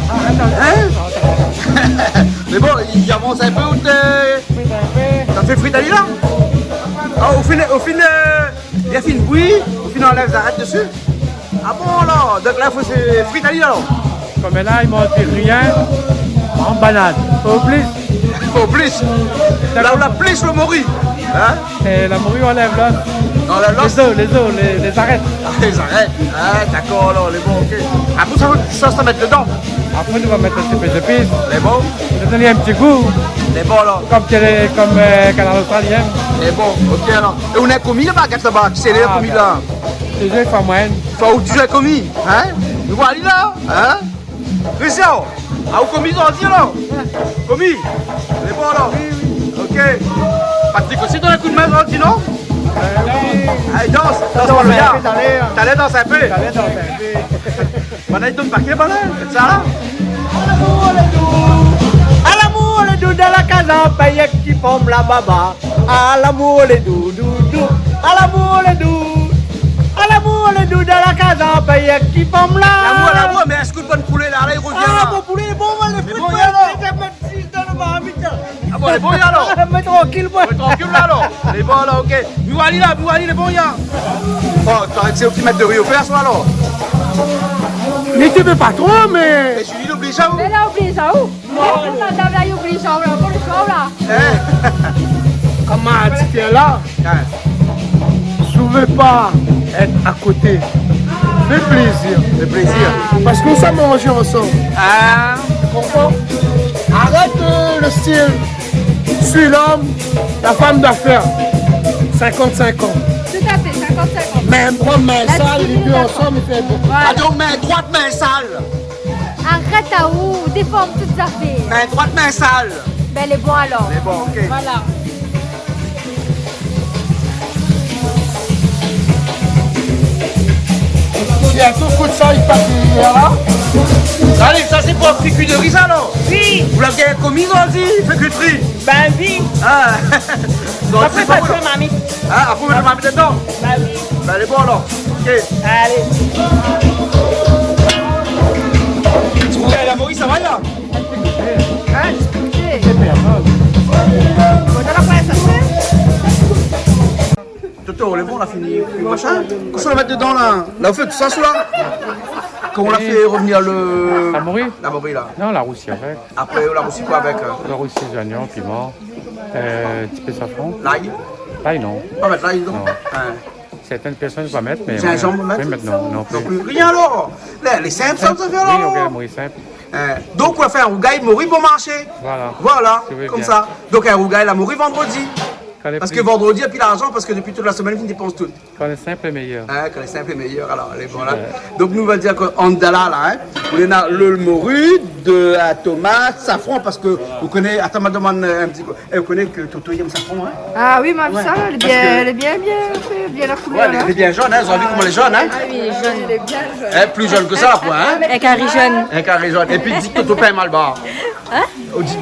Hein? Mais bon, il avance un peu ou t'as fait fritali là? Ah, au final, il a fait une bouillie, au final on enlève la rate dessus. Ah bon là, donc là il faut se fritali alors? Comme là, ils m'ont dit rien en banane. Au plus. Au plus. Là on la plisse le mori. Hein? Et la morue, on lève là. On lève l'os. Les arêtes. Ah, les arêtes. Ah d'accord alors, les bons, ok. Après ça se mettre dedans. Après, nous allons mettre un petit peu d'épices. Les bons. Nous donner un petit goût. Les bons alors. Comme Canal Australien. Les bons, ok alors. Et on a commis la baguette là-bas, tu sais les commis là. Déjà, il faut moyenne. Enfin, où tu as commis? Hein? Nous voilà là? Hein? Christian, ah, vous commis dans le là? Commis? Les bons alors? Oui. Ok. Patrick aussi donne un coup de main dans le non? Allez, danse pour le gars. T'allais danser un peu? T'allais danser un peu. Maintenant, il donne pas quel balai? C'est ça là? À l'amour, le doux de la casa, paye qui forme la baba. À l'amour, le doux, doux. À l'amour, le doux. À l'amour, le doux de la casa, paye qui forme la. L'amour, mais est-ce que le bon poulet là, il revient là? Ah, mon poulet est bon, les fruits bon, de ah bon, les bons y'a alors? Mais tranquille, moi. Mais tranquille là alors? Les bons là, ok. Mouali là, les bons y'a. Bon, c'est au petit mètre de riz au fer, soit alors? Mais tu veux pas trop, mais. Mais Julie l'oblige à où? Mais là, oublie ça où? Madame là, il oublie ça où là? Pour le show là? Comment tu es là? Je ne veux pas être à côté. Fais plaisir. Fais plaisir. Parce qu'on s'est mangé ensemble. Ah. Tu comprends? Arrête le style. Je suis l'homme, la femme d'affaires. 55 ans. Tout à fait, 55 ans. Mais prends main sale, les deux ensemble, il fait bon. Ah donc main droite, main sale. Arrête à où? Déforme toutes les affaires. Main droite, main sale. Ben, elle est bon alors. Mais bon, ok. Voilà. Bientôt, coup de ça, il partira. Allez, ça c'est pour un petit cul de riz alors? Oui. Vous l'avez commis aussi? Il fait que de riz. Ben oui. Ah. Donc, Après, c'est ça pas te mamie. Ah, après, mettre ma bite dedans? Ben oui. Ben, elle est bon alors. Ok. Allez. La Maurice, ça va là? Hein? Toto, on est bon, on a fini le machin. Qu'est-ce qu'on va mettre dedans là? Là, au fait, tout ça, là? Comment on l'a fait revenir le. La morue? La morue là. Non, la roussie avec. Après, on l'a reçu quoi avec? La roussie, oignons, piment, un petit peu de safran. L'ail? L'ail, non. Pas mettre l'ail dedans? Non. Certaines personnes vont mettre, mais. Gingembre, mettre? Oui, maintenant, non plus. Rien alors? Les simples, ça, ça fait alors? Oui, on la morue simple. Donc, on va faire un rougail morue bon marché. Voilà. Voilà, Si vous voulez comme bien. ça. Donc, un rougail la morue vendredi. Quand les Parce prix- que vendredi, il n'y a plus d'argent parce que depuis toute la semaine, il dépense tout. Quand les simples est meilleur. Hein, quand les simples est meilleur, alors les bon là. Donc nous on va dire qu'en Dala là, hein, on a le morue, de la tomate, safran parce que vous connaissez, attends, je me demande un petit peu, vous connaissez que Toto il aime safran, hein? Ah oui, ma ça, elle est Parce bien, que- elle est bien fait, bien la couleur. Ouais, elle est bien jaune, hein, vous avez vu comment elle est jaune, hein? Ah oui, elle est jaune, elle est bien jaune. Hein, plus jaune que ça, la point, hein? Avec un riz jaune. Un carré jaune. Et puis dis que Toto pas un malbar. Hein?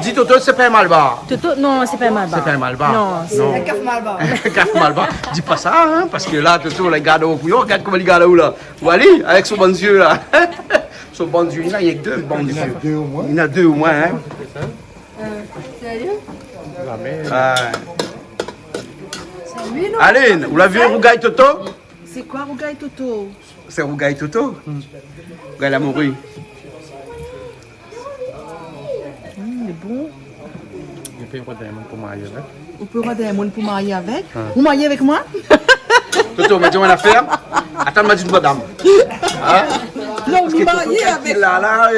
Dis Toto, c'est pas un malbar. Toto, non, c'est pas un malbar. C'est pas un malbar. Non, c'est Non. un caf malbar. Caf malbar. Dis pas ça, hein, parce que là, Toto, les gars au couillon, regarde comment il gars là-haut là. Voilà, avec son bon yeux là. Son bon yeux, il n'y a que deux bons yeux. Il y en a deux au moins. Il y en a deux au moins, hein. Sérieux? Allez, vous l'avez vu, Rougaille Toto? C'est quoi Rougaille Toto? C'est Rougaille Toto? Rougaille la morue. Il est bon. Et puis, on va demander pour marier avec. On peut avoir des monde pour marier avec. Vous mariez avec moi? Toto, m'a dit une affaire. Attends, m'a dit une madame. Hein? L'homme marié avec. Là,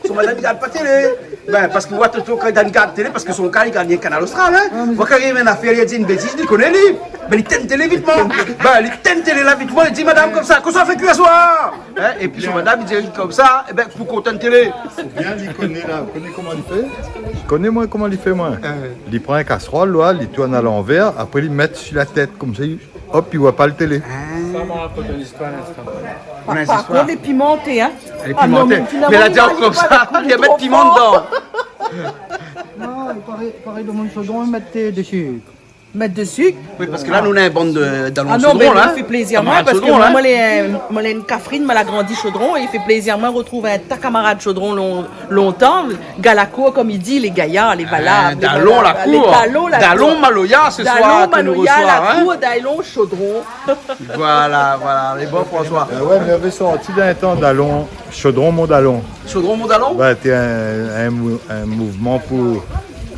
son madame ne regarde pas télé. Ben, parce que moi, tout quand il regarde télé, parce que son cas, il gagne un canal austral. Hein. Moi, quand il y a une affaire, il dit une bêtise, il connaît lui. Ben, il tente télé vitement. Ben, il tente télé là vitement, il dit madame comme ça, qu'on soit fait cuire à soir. Hein? Et puis son madame, il dit comme ça, et ben, pour qu'on tente télé. Bien, il connaît là, il connaît comment il fait. Il connaît moi comment il fait moi. Il prend un casserole, là, il tourne à l'envers, après il met sur la tête, comme ça, hop, il voit pas le télé. Ça m'a raconté une histoire à l'instant. Par contre, elle est pimentée, hein. Elle est pimentée. Mais elle a dit comme ça, il y a mettre piment dedans. Non, pareil de mon chaudron, mettre des sucres. Mettre de sucre. Oui, parce que là, nous, on a un bande d'allons Ah non, chaudron, mais là. il fait plaisir, moi, parce que moi, j'ai une cafrine, moi, la grandi chaudron, et il fait plaisir, moi, retrouver un tas camarade chaudron longtemps, Galacour, comme il dit, les gaillards, les valables. Dallon, la cour. Dallon, Maloya, ce soir, que nous Maloya, reçoit, la hein. cour, Dallon, chaudron. Voilà, les bons François. Ouais, mais il avait sorti d'un temps d'allon, chaudron, mon dallon. Chaudron, mon dallon? Ouais, c'était un mouvement pour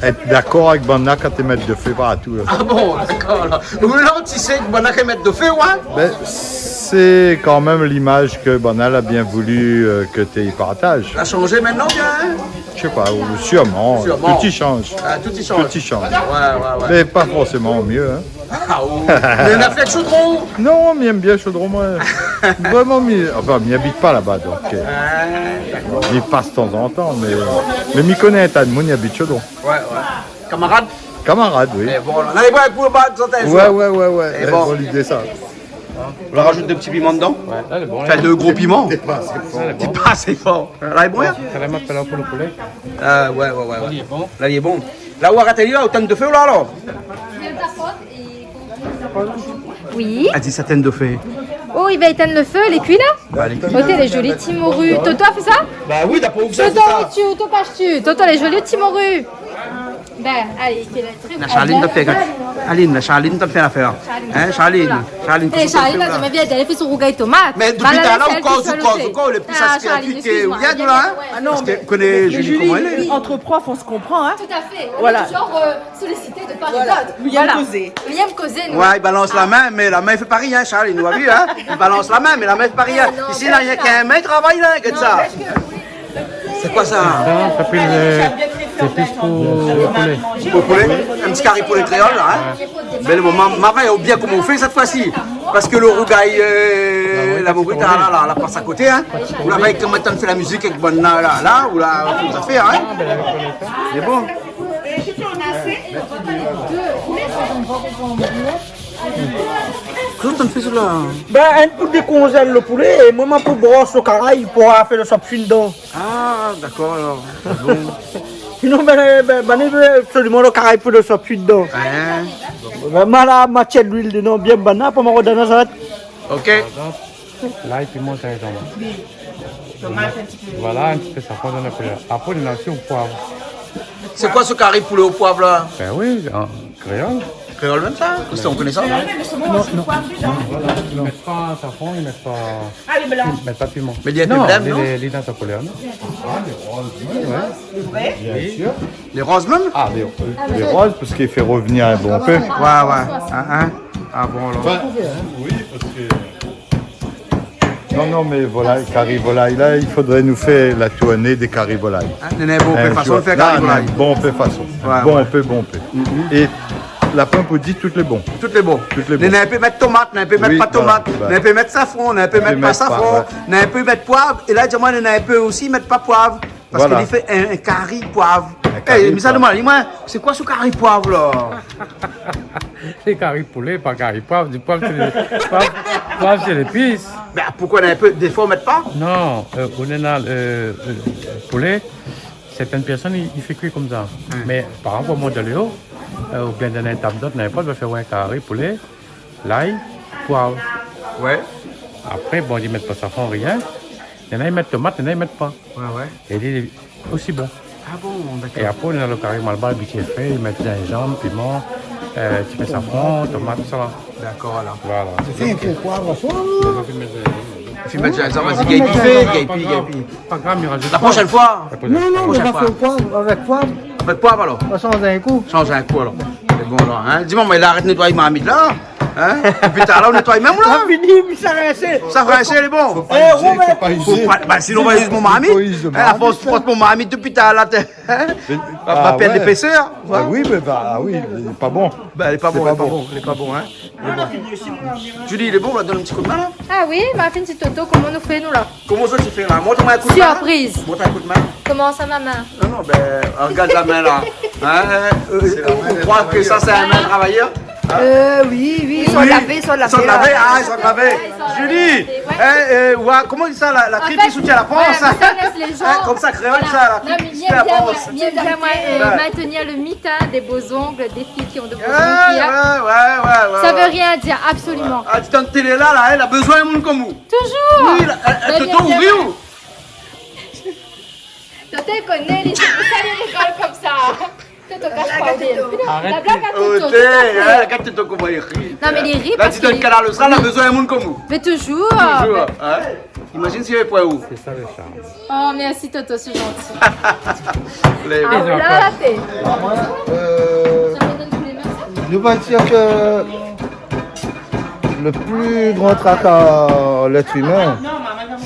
être d'accord avec Banda quand tu mets de feu partout. Là. Ah bon, d'accord. Là, tu sais que Banda peut mettre de feu, ouais? Ben, c'est quand même l'image que Banal a bien voulu que tu y partages. Ça a changé maintenant, bien? Hein? Je sais pas, ou sûrement. Tout y change. Ah, tout y change. Tout y change. Ouais. Mais pas forcément au mieux. Hein. Ah, oh. Mais on a fait chaudron? Non, mais aime bien Chaudron, moi. Vraiment, enfin, il n'habite pas là-bas, donc. Il passe de temps en temps, mais il connaît un tas de monde, il habite Chaudron. Ouais. Camarade? Camarade, oui. Et bon, on allez voir pour le bas de santé. Ouais. Et bon. L'idée, ça. On leur rajoute des petits piments dedans? Ouais, là, elle est bon. Enfin, deux gros piments. C'est bon. Pas assez fort. Là, il est bon, hein? Ça la m'appelle pour le poulet. Ouais. Là, il est bon. Là, il est bon. Là, où arrêtez-le, là, au tonne de feu, là, alors? Oui. Elle dit sa tonne de feu. Oh, il va éteindre le feu, les cuits là? Bah, les cuits. Toto, les jolis petits morus. Toto a fait ça? Bah oui, t'as pas où ça, Toto, tu, Toto, caches-tu? Toto, les jolis petits morus. Ben, allez, il fait la très La Charline t'a fait. Aline, la Charline t'a fait l'affaire. Hein, Charline? Charline, Eh, Charline, là, ça m'a bien, elle fait son rougail tomate. Mais depuis tout à l'heure, encore, le plus ça se fait appliquer. Où il y a de là, hein? Ah non, Parce mais que connaît Julie comment elle est. entre profs, on se comprend, hein. Tout à fait. On Voilà. est genre sollicité de part et Voilà. d'autre. Nous y avons causé. Nous y avons causé, nous. Ouais, il balance la main, mais la main fait pas rien, Charles, il nous a vu, hein? Il balance la main, mais la main fait pas rien. non, Ici, là, il n'y a qu'un main qui travaille, là, que ça. C'est quoi ça? Non, ça fait c'est plus pour le poulet. Pour poulet? Un petit carré poulet créole, là, hein? Mais le moment, ma va bien comment on fait cette fois-ci. Parce que le rougail, la mourite, là, la passe à côté, hein? Ou la veille, comment on fait la musique avec bonne là, ou la, tout à faire, hein? C'est bon. Qu'est-ce que tu fais sur là? Ben, un pour décongèle le poulet et moi, pour brosser au caraï pour faire le sop fin dedans. Ah, d'accord, alors. C'est bon. Sinon, ben, il veut absolument le caraï pour le sop fin dedans. Hein? Ben, moi, la matière d'huile dedans, bien banane pour me redonner ça. Ok. Là, il piment, ça est dans Voilà, un petit peu ça prend dans la couleur. Après, il y en a aussi au poivre. C'est quoi ce carré poulet au poivre, là? Ben oui, en créole. Créole même ça? On connaît ça? Ils mettent pas safran, ils mettent pas piment. Mais il y a des non, blêmes, non? Les dans sa couleur, non? Bien sûr. Les roses même? Ah, les roses, parce qu'il fait revenir un bon peu. Ouais. Ah bon, alors. Oui, parce que... Non, mais volaille, carré volaille, là, il faudrait nous faire la tournée des carrés volailles. N'est bon peu façon de faire carré volaille. Bon peu façon. Bon peu. Et la pompe dit toutes les bons. Toutes les bons. N'est peut mettre tomate, n'est peut mettre pas tomate, n'est peut mettre safran, n'est peut mettre pas safran, n'est peut mettre poivre. Et là, dis-moi, n'est peut aussi mettre pas poivre. Parce qu'il fait un carré poivre. Eh, mais ça demande, dis-moi, c'est quoi ce carré poivre là? C'est carré poulet, pas carré poivre. Du poivre, poivre, c'est l'épice. Ben pourquoi un peu, des fois on met pas? Non, on est dans le poulet. Certaines personnes, ils font cuire comme ça. Mais par exemple, au Mondialéo, ou bien dans un table d'autre, n'importe, on va faire un carré poulet, l'ail, poivre. Ouais. Après, bon, ils mettent pas safran, rien. Il y en a, ils mettent tomate, il y en a, ils mettent pas. Ouais. Et il est aussi bon. Ah bon, d'accord. Et après, on est dans le carré malbar, qui est fait, ils mettent gingembre, piment, tu fais safran, tomate, tout ça là. D'accord, alors. Voilà. C'est un peu poivre, ça. Tu mets ça, vas-y, Gaipi. Pas grave, il rajoute. La prochaine fois. Non, on va faire poivre, avec poivre. Avec poivre alors. On va changer un coup. Change un coup alors. C'est bon alors. Hein? Dis-moi, mais il arrête de nettoyer ma mythe là. Hein? Depuis tout à l'heure, on nettoie même là. Ça finit, mais ça reste. Ça va rester, elle est bon. Eh, Robert. Bah, sinon, on va user mon marmite. La force porte mon marmite depuis tout à l'heure. Va perdre l'épaisseur. Ah oui, mais oui, il n'est pas bon. Bah, elle est pas bon, elle est pas bon. Elle est pas bon, hein. Julie, il est bon, on va donner un petit coup de main là. Ah oui, ma fille, c'est Toto, comment nous fait nous là? Comment ça tu fais là? Montre-moi un coup de main. Surprise. Montre un coup de main. Comment ça, ma main? Non, non, ben, regarde la main là. Hein, on croit que ça, c'est un main travailleur. Oui, ils sont lavés, ils sont lavés. Ils sont lavés, ah, ils sont lavés. Julie, comment on dit ça, la tripe qui soutient la panse? Comme ça, créole, ça, la tripe qui soutient la panse. Bien maintenir le mitin des beaux ongles des filles qui ont de beaux ongles. Ouais. Ça veut rien dire, absolument. Ah, tu t'en télé là, elle a besoin d'un monde comme vous. Toujours. Oui, elle te ouvre où? Toto connaît les choses, ça les rigole comme ça. Toto cache pas d'elle. La blague à Toto. Regarde Toto comment il rit. Non mais il rit là, parce tu donnes canal austral, elle a besoin d'un monde comme vous. Mais toujours. Toujours. Hein? Imagine s'il y avait point où. C'est ça le charme. Oh merci Toto, c'est gentil. Les- Ah là là, t'es. Nous va dire que le plus grand tracas à l'être humain,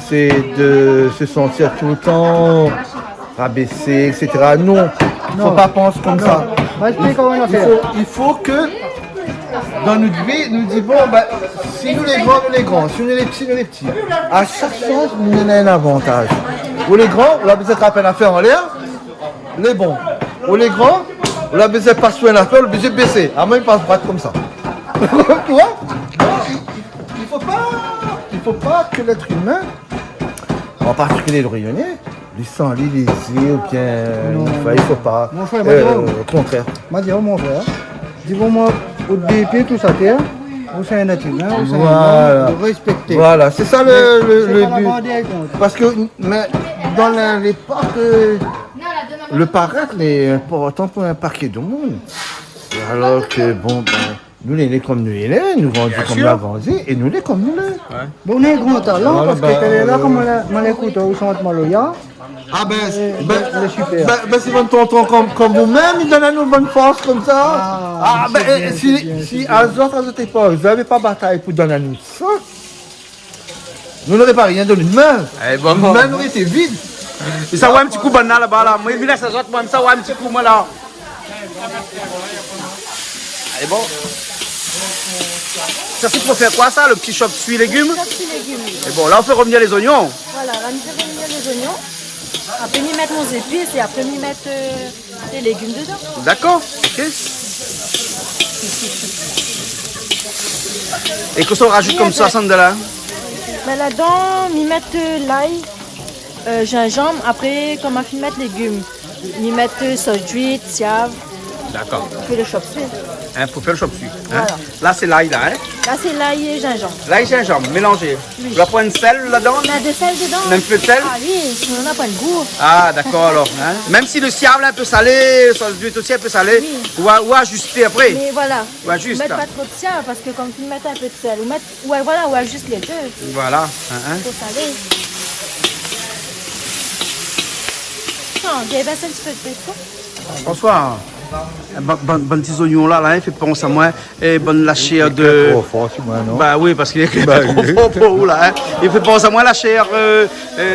c'est de se sentir tout le temps rabaissé, etc. Non, il ne faut pas penser comme ça. Il faut que dans notre vie, nous disons, bon, ben, si nous les grands, nous les grands, si nous les petits, nous les petits. À chaque chose, nous avons un avantage. Ou les grands, on a besoin de peine à faire en l'air, les bons. Ou les grands, on a besoin de pas soin à faire, on a besoin de baisser. À moins, ils passent battre comme ça. Tu vois? Il faut pas que l'être humain, en particulier le rayonnais, lui sent l'illésé ou bien. Il faut pas. Mon frère, au contraire. Mon frère, dis-moi, au début, tout ça, terre, vous savez un être humain, vous savez Voilà. de respecter. Voilà, c'est ça le pas but. grandi avec nous. Parce que mais dans l'époque, le paraître est important pour un paquet de monde. Alors que bon, nous les comme nous les, nous grandis comme nous avons grandi, et nous les comme nous les. Bon, on a un grand talent, Voilà, parce que t'es là, comme on l'écoute au centre Maloya. Ah ben, le super. c'est votre tonton comme vous-même, il donne à nous une bonne force comme ça. Si à notre époque, vous n'avez pas bataille pour donner à nous ça, nous n'aurions pas rien donné de main. bon. Nos mains auraient été vides. Et ça va un petit coup banal là-bas là. Moi, il laisse ça va un petit coup moi là. Allez bon. Ça c'est pour faire quoi ça, le petit choc de légumes? Et bon, là on fait revenir les oignons. Voilà, là on fait revenir les oignons. Après, nous mettre nos épices et après, nous mettre les légumes dedans. D'accord, ok. Et qu'est-ce qu'on rajoute comme ça, Sandra? Ben, là-dedans, nous mettre l'ail, gingembre. Après, comme on fait mettre légumes. Nous mettre sauce d'huile, poivre. D'accord. On fait le chop suey. Hein, pour faire le chop suey. Hein? Voilà. Là c'est l'ail là. Hein? Là, c'est l'ail et gingembre. L'ail gingembre, mélangé. Oui. Tu vas prendre du sel là-dedans? On a de sel dedans. Un peu de sel? Ah oui, sinon on n'a pas le goût. Ah d'accord alors. Hein? Même si le ciable est un peu salé, la sauce d'huile aussi un peu salée, Oui. ou ajuster après. Mais voilà. Ou juste. Mettre pas trop de sel parce que comme tu mets un peu de sel. Ou mettre, ou juste les deux. Voilà. Hein? Faut saler. Non, il y avait un petit peu de pesto. François, bon petits oignons là, il fait penser à moi, et bonne la chair de... Trop fort, sur moi, non? Bah oui, parce qu'il est Bah, trop oui. fort pour vous là. Hein. Il fait penser à moi la chair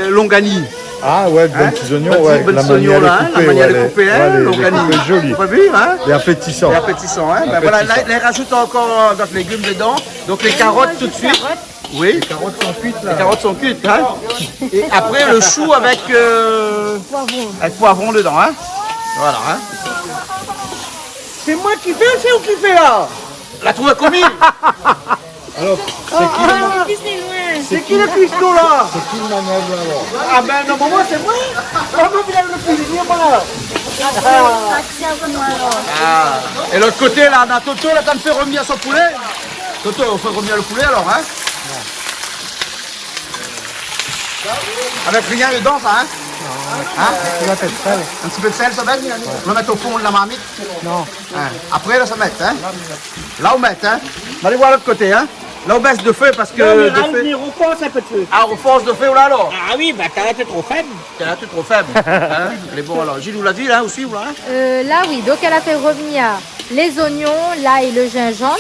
Longani. Ah ouais, de bons petits oignons, ouais. Bonnes petits oignons là, la manière de couper, hein, les Longani. couper jolis. Vous avez vu, hein? Et appétissants. Et appétissant, hein. Ben voilà, là, il rajoute encore d'autres légumes dedans. Donc les carottes tout de suite. Oui. Les carottes sont cuites là. Les carottes sont cuites, hein. Et après le chou avec poivron dedans, hein. Voilà, hein. C'est moi qui fais, c'est vous qui fais là? La trouve commis. Alors, C'est qui le cuistot là? c'est qui le manœuvre alors? Ah ben normalement c'est moi. Vraiment il a le cuisinier moi. Ah. Et l'autre côté là, on a Toto, là, t'as me fait revenir son poulet. Toto, on fait revenir le poulet alors, hein. Avec rien dedans, ça, hein? Hein? Il a fait de sel. Un petit peu de sel, ça va? On va mettre au fond de la marmite. Non. Hein. Après, là, ça met, hein? Là, on met, hein? On va aller voir l'autre côté, hein? Là, on baisse de feu parce que. Mais on force un peu de feu. Ah, on force de feu, là, alors? Ah oui, bah t'as été trop faible. Là, tu es trop faible. Hein? Elle est bon, alors. Gilles, vous l'a dit, là, aussi, ou là? Là, oui. Donc, elle a fait revenir les oignons, l'ail et le gingembre.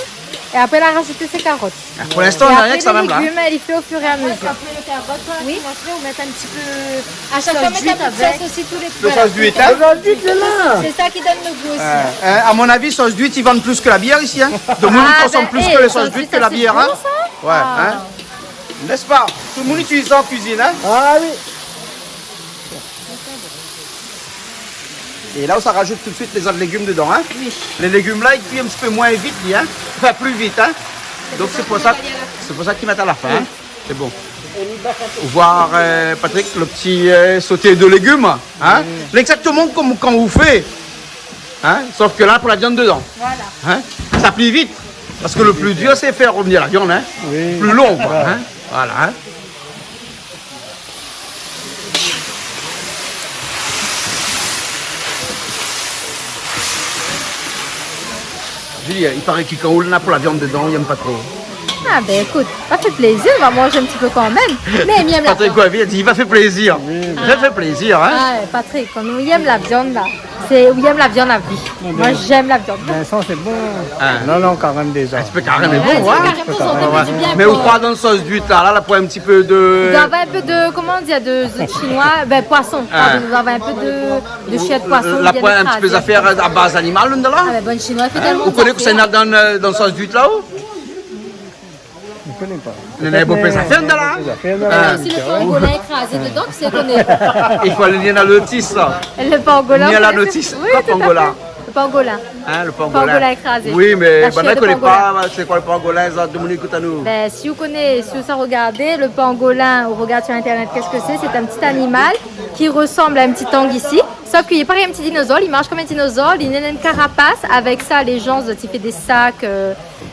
Et après, elle a rajouté ses carottes. Pour l'instant, on Et n'a après, rien que ça les même là. légumes, elle y fait au fur et à mesure. Après le carotte, Oui. on met un petit peu. À chaque fois, mettre un peu de avec. sauce aussi tous les Le sauce d'huile, hein? C'est ça qui donne le goût aussi. À mon avis, sauce d'huile, ils vendent plus que la bière ici. Hein. De monde consomme plus que les sauces d'huile que la bière. Hein. Ouais, hein. N'est-ce pas? Tout le monde utilise ça en cuisine. Hein. Ah oui. Et là, ça rajoute tout de suite les autres légumes dedans. Hein. Oui. Les légumes là, ils cuisent un petit peu moins vite, hein. Enfin, plus vite. Hein. Donc c'est pour ça qu'ils mettent à la fin. Hein. C'est bon. Voir, Patrick, le petit sauté de légumes. Hein. Exactement comme quand vous faites. Hein. Sauf que là, pour la viande dedans. Voilà. Hein. Ça plie vite. Parce que le plus dur, c'est faire revenir la viande. Hein. Plus long. Quoi, hein. Voilà. Hein. Julie, il paraît qu'il quand on a pour la viande dedans, il n'aime pas trop. Ah ben écoute, ça fait plaisir, on va manger un petit peu quand même. Mais il aime la Patrick viande. Coavi a dit il va faire plaisir. Il va faire plaisir. Hein. Ah, Patrick, quand on aime la viande là, c'est on aime la viande à vie. Moi j'aime la viande. Vincent, c'est bon. Hein. Non, carême déjà. Tu peux carrément Ouais, bon, tu hein. peux carrément sauter du bien Mais pour- vous croyez dans le sauce d'huile là, pour un petit peu de. Il doit avoir un peu de, comment on dit, de chinois, ben poisson. Pardon, il doit avoir un peu de chien de poisson. La bien pointe, un petit peu écrasé. d'affaires à base animale, là. Ah ben bonne chinois, fait tellement Vous connaissez que c'est d'affaires. dans le sauce d'huile là-haut? Je ne connais pas. Il y en a beaucoup de affaires là. Ah, aussi le pangolin écrasé dedans, tu sais qu'on est. Il faut aller dans le notice là. Le pangolin. Ni à la vous connaissez? notice. Oui, Quoi, tout à fait. pangolin? Le pangolin. Hein, le Pangolin pangolin. écrasé. Oui, mais La ben, chienne ne de connaît pangolin. pas c'est quoi le pangolin, ça, Dominique Coutanou. Ben, si vous connaissez, si vous savez regarder, le pangolin, ou regarde sur internet, qu'est-ce que c'est? C'est un petit animal qui ressemble à un petit ici. Sauf qu'il est pareil un petit dinosaure, il marche comme un dinosaure, il a une carapace. Avec ça, les gens, il fait des sacs,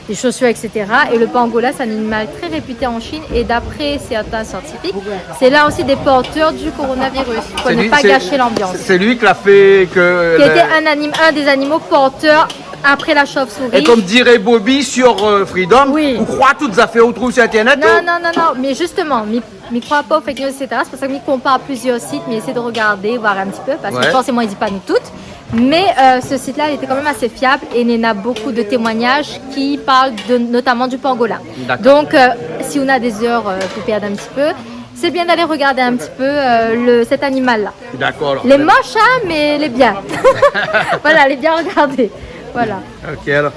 des chaussures, etc. Et le pangolin, c'est un animal très réputé en Chine. Et d'après certains scientifiques, c'est là aussi des porteurs du coronavirus, pour ne pas gâcher l'ambiance. C'est lui qui l'a fait que. Qui était un des animaux porteurs après la chauve-souris. Et comme dirait Bobby sur Freedom, Oui. vous croyez toutes les affaires vous trouvez sur internet? Non, mais justement, ne croit pas aux fake news, etc. C'est pour ça que je compare plusieurs sites, mais essaie de regarder, voir un petit peu, parce que forcément, il ne dit pas nous toutes. Mais ce site-là, il était quand même assez fiable et il y en a beaucoup de témoignages qui parlent notamment du pangolin. Donc, si on a des heures pour perdre un petit peu, c'est bien d'aller regarder un petit peu cet animal-là. D'accord. Les moches, hein, mais les bien. Voilà, les bien regardés. Voilà. Ok, alors.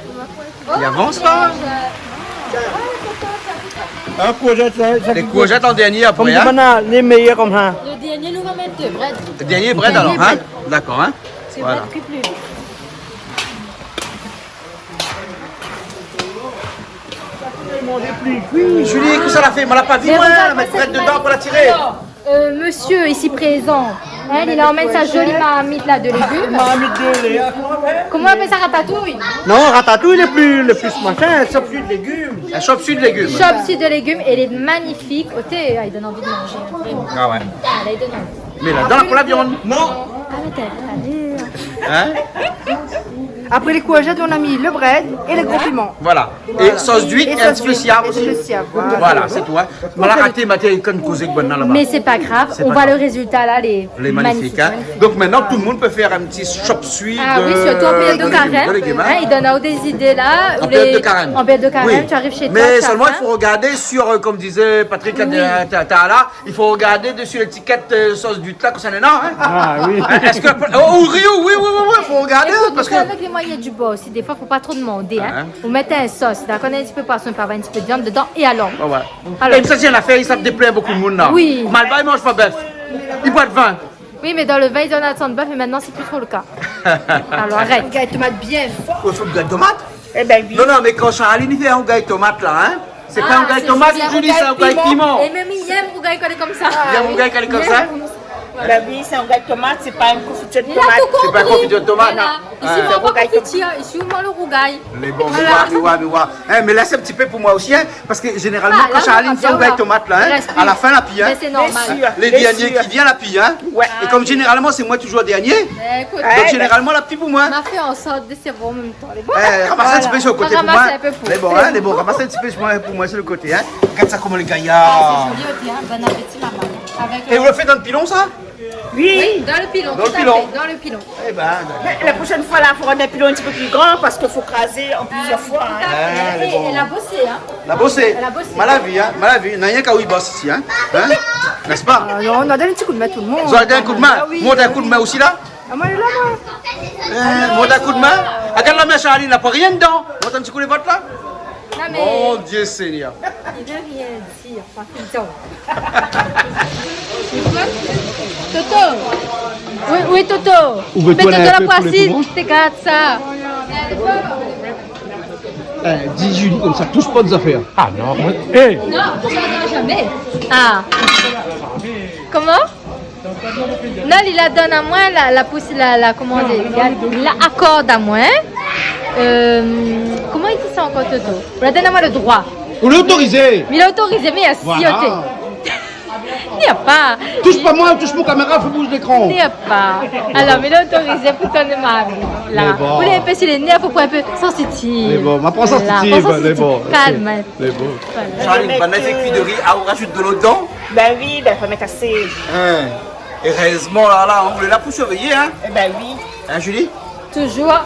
Il avance là? Un courgette, ça Les courgettes en dernier Comme après, du hein? banane, les meilleurs comme ça. Le dernier, nous va mettre deux bread. Le dernier bread alors, hein? D'accord, hein? C'est Voilà. bread plus vite. Julie, que ça l'a fait? On l'a pas vu, Mais moi, regarde, la mettre cette bread dedans pour la tirer. Alors, monsieur ici présent, hein, il emmène sa jolie marmite là de légumes. Comment on appelle ça, ratatouille? Non, ratatouille, le plus machin, ça plus de légumes. Un chop-suit de légumes. Chop-suit de légumes, et elle est magnifique. Oh, il donne envie de manger. Vraiment. Ah ouais. Ah, là, il donne envie. Mais là-dedans, pour la viande. Non. Ah, mais t'as Hein? Après les courgettes, on a mis le bread et les gros piments. Voilà. Et sauce d'huile Et et un sauce d'huile, spécial et aussi. spécial, voilà. Voilà, c'est tout. Hein. On l'a raté, Mathieu, quand causé que bonne là-bas. Mais c'est pas grave, C'est on pas voit grave. le résultat là, les Magnifiques. Hein. Donc maintenant, tout le monde peut faire un petit chop-suit Ah de oui, surtout en période de légumes, carême. légumes, hein. Hein, il donne à des idées là. En où période de carême. En période de carême, Oui. tu arrives chez toi. Mais tu as seulement, il faim. faut regarder sur, comme disait Patrick là, il faut regarder dessus l'étiquette sauce d'huile là, que ça n'est non. Hein. Ah oui. Est-ce que. Oh, Rio, oui, il faut regarder. Écoute, Parce vous que. savez avec les moyens du bord aussi, des fois, il ne faut pas trop demander. Hein. Hein. Vous mettez un sauce, d'accord, un petit peu de poisson, pas un petit peu de viande dedans, et alors. Oh, ouais. Alors. Et ça, c'est une affaire, ça déplaît beaucoup de monde là. Oui. Malba, il mange pas bœuf. Il boit de vin. Oui, mais dans le vin, ils donnent un sang de bœuf, mais maintenant, c'est plus trop le cas. Alors arrête. Un gâteau de tomate bien fort. Il faut du gars de tomate. Eh ben oui. Non, mais quand Charline fait un gars de tomate là, hein. C'est pas un gars de tomate, Julie, c'est un gars de piment. Et même il aime un gars qui est comme ça. Il y a un gars qui est comme ça. Ben oui, c'est un gars de tomate, c'est pas une confiture de Il a tomate. tout compris. C'est pas confiture de tomate. Voilà. Ici, Ouais. on va pas confiture. Ici, on mange le rougail. Mais bon, mais ouais. Hein, mais laisse un petit peu pour moi aussi, hein, parce que généralement, Ah, quand là, Charline on fait un va gars de bien tomate là, hein, Respire. à la fin, la pille, hein. Mais c'est normal. Les Bien derniers sûr. qui viennent, la pille, hein. Ouais. Et comme généralement, c'est moi toujours dernier, Mais écoute, donc généralement, la petite pour moi. on a fait en sorte de se voir en même temps. Les bons. Ramassez un petit peu sur le côté pour moi. Ramasser un peu pour- Les bons, hein, les bons, ramassez un petit peu pour moi sur le côté, hein. Regarde ça comme les gaillards. C'est joli, ok, hein. Bon appétit, maman. Avec, Et vous le faites dans le pilon, ça? Oui. Dans le pilon, Dans tout le à pilon. fait, dans le pilon. Eh ben, Mais la prochaine fois, là, il faudra un pilon un petit peu plus grand parce qu'il faut craser en plusieurs fois. hein. elle est bonne. Elle a bossé, hein. La bossée. Elle a bossé. Malavi, hein. Malavi. Il n'y a rien qu'à où il bosse ici, hein. Hein? N'est-ce pas? On a donné un petit coup de main à tout le monde. Vous avez donné un coup de main. Ah oui. Monte un coup de main aussi là. Ah, moi, là, moi. Monte un coup de main. Regarde la main, Charlie, il n'a pas rien dedans. Monte un petit coup de vote là. Non, mais Mon Dieu Seigneur. il veut rien dire. Par contre, Toto. Oui, Toto. Ouvre-toi Mais Toto un la peu pour les poissine, poumons. regarde ça. Dis Julie comme ça, touche pas des affaires. Ah non, hé, Non, tu n'en jamais. Ah. Comment? Non, il la donne à moi, la pousse, comment dire, il la accorde à moi. Comment il dit ça encore, Toto? Il la donne à moi le droit. Vous l'autorisez. Mais il a autorisé, mais il a Voilà. sioté. Il n'y a pas. Touche pas moi, touche mon caméra, faut bouger l'écran. Il n'y a pas. Alors, mais il a autorisé pour ton mari. Là. Mais bon. Vous l'avez fait sur les nerfs, faut pas un peu sensitive. Mais bon, ma prends Voilà, sensitive, prends mais bon. Calme. Hein. Mais bon. Charlie, une banane avec cuit de riz, ah, on rajoute de l'eau dedans. Ben oui, ben, il faut mettre assez. Hein. Et heureusement, là, on voulait là pour surveiller, hein. Eh ben oui. Hein, Julie? Toujours.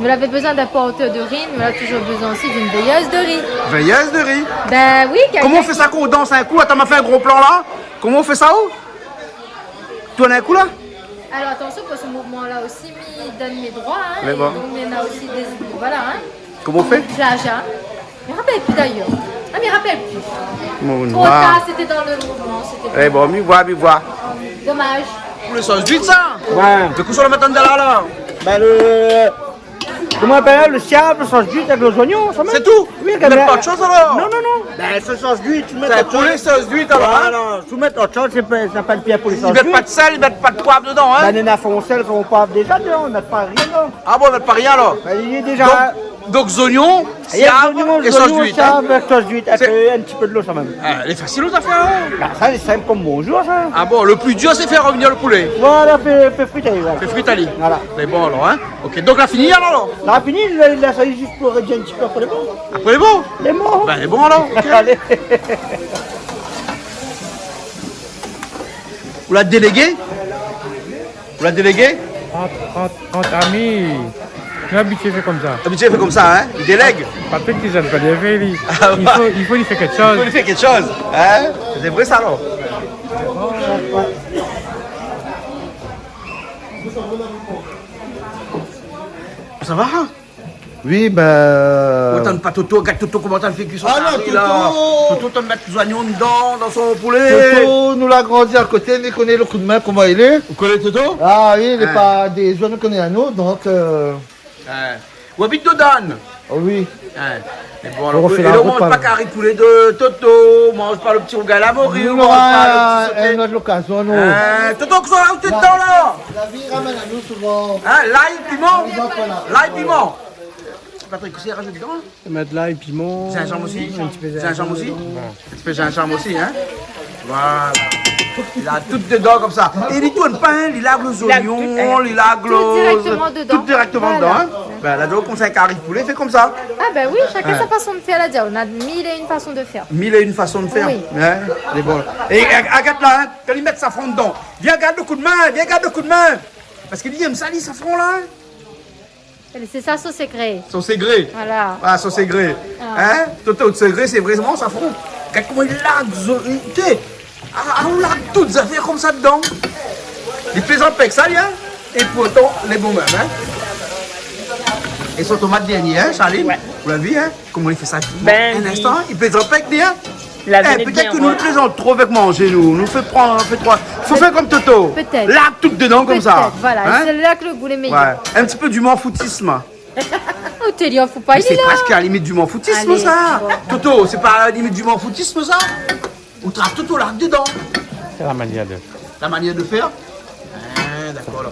Vous avez besoin d'un porteur de riz, mais on a toujours besoin aussi d'une veilleuse de riz. Veilleuse de riz. Ben oui, quelqu'un. Comment on fait ça qu'on danse un coup? Attends, m'a fait un gros plan là. Comment on fait ça où? Tu en as un coup là? Alors attention, pour ce mouvement-là aussi, il donne mes droits. Hein, Mais et bon. donc, il y en a aussi des. Voilà, hein. Comment on fait? Plaja. Il ne rappelle plus d'ailleurs. Ah, mais il ne rappelle plus. Mon Trop tard, c'était dans le mouvement. C'était Eh bon, mi voir, mi voir. dommage. Pour le sauce d'huile, ça? Ouais. De coup sur le matin de là, là. Ben le. Comment on appelle le sable, le sauce d'huile avec les oignons, ça C'est tout? Oui, Tu mets pas de chose alors? Non, non, non. Ben ce sauce d'huile, tu mets C'est autre pour les chose. sauces d'huile, alors. hein? Voilà, tu mets autre chose, ça pas de pierre pour les Ils sauces mettent d'huile. pas de sel, ils mettent pas de poivre dedans, hein? Ben les nains font sel, font pas déjà dedans, on met pas rien dedans. Ah bon, ils mettent pas rien alors? Ben il y a déjà. Donc oignons, Il y a sable des oignons, et sauce d'huile. hein? sable, sauce d'huile, un petit peu de l'eau, ça même. Ah, elle est facile aux affaires, hein? Ben ça, c'est simple comme bonjour, ça. Ah bon, le plus dur, c'est faire revenir le poulet. Voilà, fais friter, voilà. C'est frutali. Voilà. C'est bon alors, hein? Ok, donc la fini alors? La fini, il a fallu juste pour réduire un petit peu après les bons. Après les bons? Les bons. Ben les bons alors. ok. Allez. Vous la déléguez? Vous la déléguez? entre amis, tu es habitué à faire comme ça. Habitué fait comme ça, hein? Il délègue. Patrick, il s'en fait des veilles. Ah, Il faut lui faire quelque Il chose. faut lui faire quelque chose. Hein? C'est vrai ça alors? Ça va? Oui, ben. Autant pas Toto, regarde Toto comment t'as fait cuire son Ah non, curry, là. Toto, t'as mettre des oignons dedans, dans son poulet. Toto, nous l'a grandi à côté, il connaît le coup de main, comment il est. Vous connaissez Toto? Ah oui, il n'est Ouais. pas des oignons qu'on est à nous, donc. Ou habite Dodane? Oui. Et bon, alors, On refait et la là, on route, mange pas par- carré de poulet de Toto, on mange pas le petit rougail à mourir, Nous on on mange pas aura le petit sauté. une autre occasion, nous. Toto, que ça là où t'es dedans là? La vie ramène à nous souvent. Hein, l'ail, piment? On va pas là. L'ail, piment? Patrick, qu'est-ce qu'il rajoute dedans? Mettre l'ail, piment. Gingembre aussi? Un petit peu de Gingembre aussi? Un petit peu de gingembre aussi, hein? Voilà. Il a tout dedans comme ça. Et il tourne pas, hein? Il lave les oignons, il lave Tout directement dedans. Tout directement Voilà. dedans, hein? Ben là, donc, on sait un carré de poulet, fait comme ça. Ah ben oui, chacun Ouais. sa façon de faire, là, dire. On a mille et une façons de faire. Mille et une façons de faire. Oui. Hein? C'est bon. Et regarde là, hein? Quand il met sa safran dedans, viens garde le coup de main, viens garde le coup de main. Parce qu'il dit, il aime ça, les safran là. C'est ça, sauce secret. Son ségré. Voilà. Ah, son ségré. Ah. Hein? Toto, de ségré, c'est vraiment safran. Regarde comment il largue, tu sais. On largue toutes les affaires comme ça dedans. Il plaisante avec ça, hein? Et pourtant, les bons mêmes, hein? Et son tomate dernier, hein, Charlie? Ouais. Vous l'avez vu, hein? Comment il fait ça? Ben un oui. instant, il plaisante pas avec des, hein? La Eh, venait peut-être bien, que nous ouais. plaisantons trop avec manger, nous fait prendre, on fait trop. Faut faire comme Toto. Peut-être. Largue tout dedans comme ça. Peut-être, voilà. Hein? C'est là que le goût est Ouais. meilleur. Un petit peu du m'en-foutisme. Oh, t'es dit, faut pas Mais y c'est là. presque à la limite du m'en-foutisme, Allez, ça. bon. Toto, c'est pas à la limite du m'en-foutisme, ça. On trace Toto largue dedans. C'est la manière de. La manière de faire. Ah, d'accord. Là.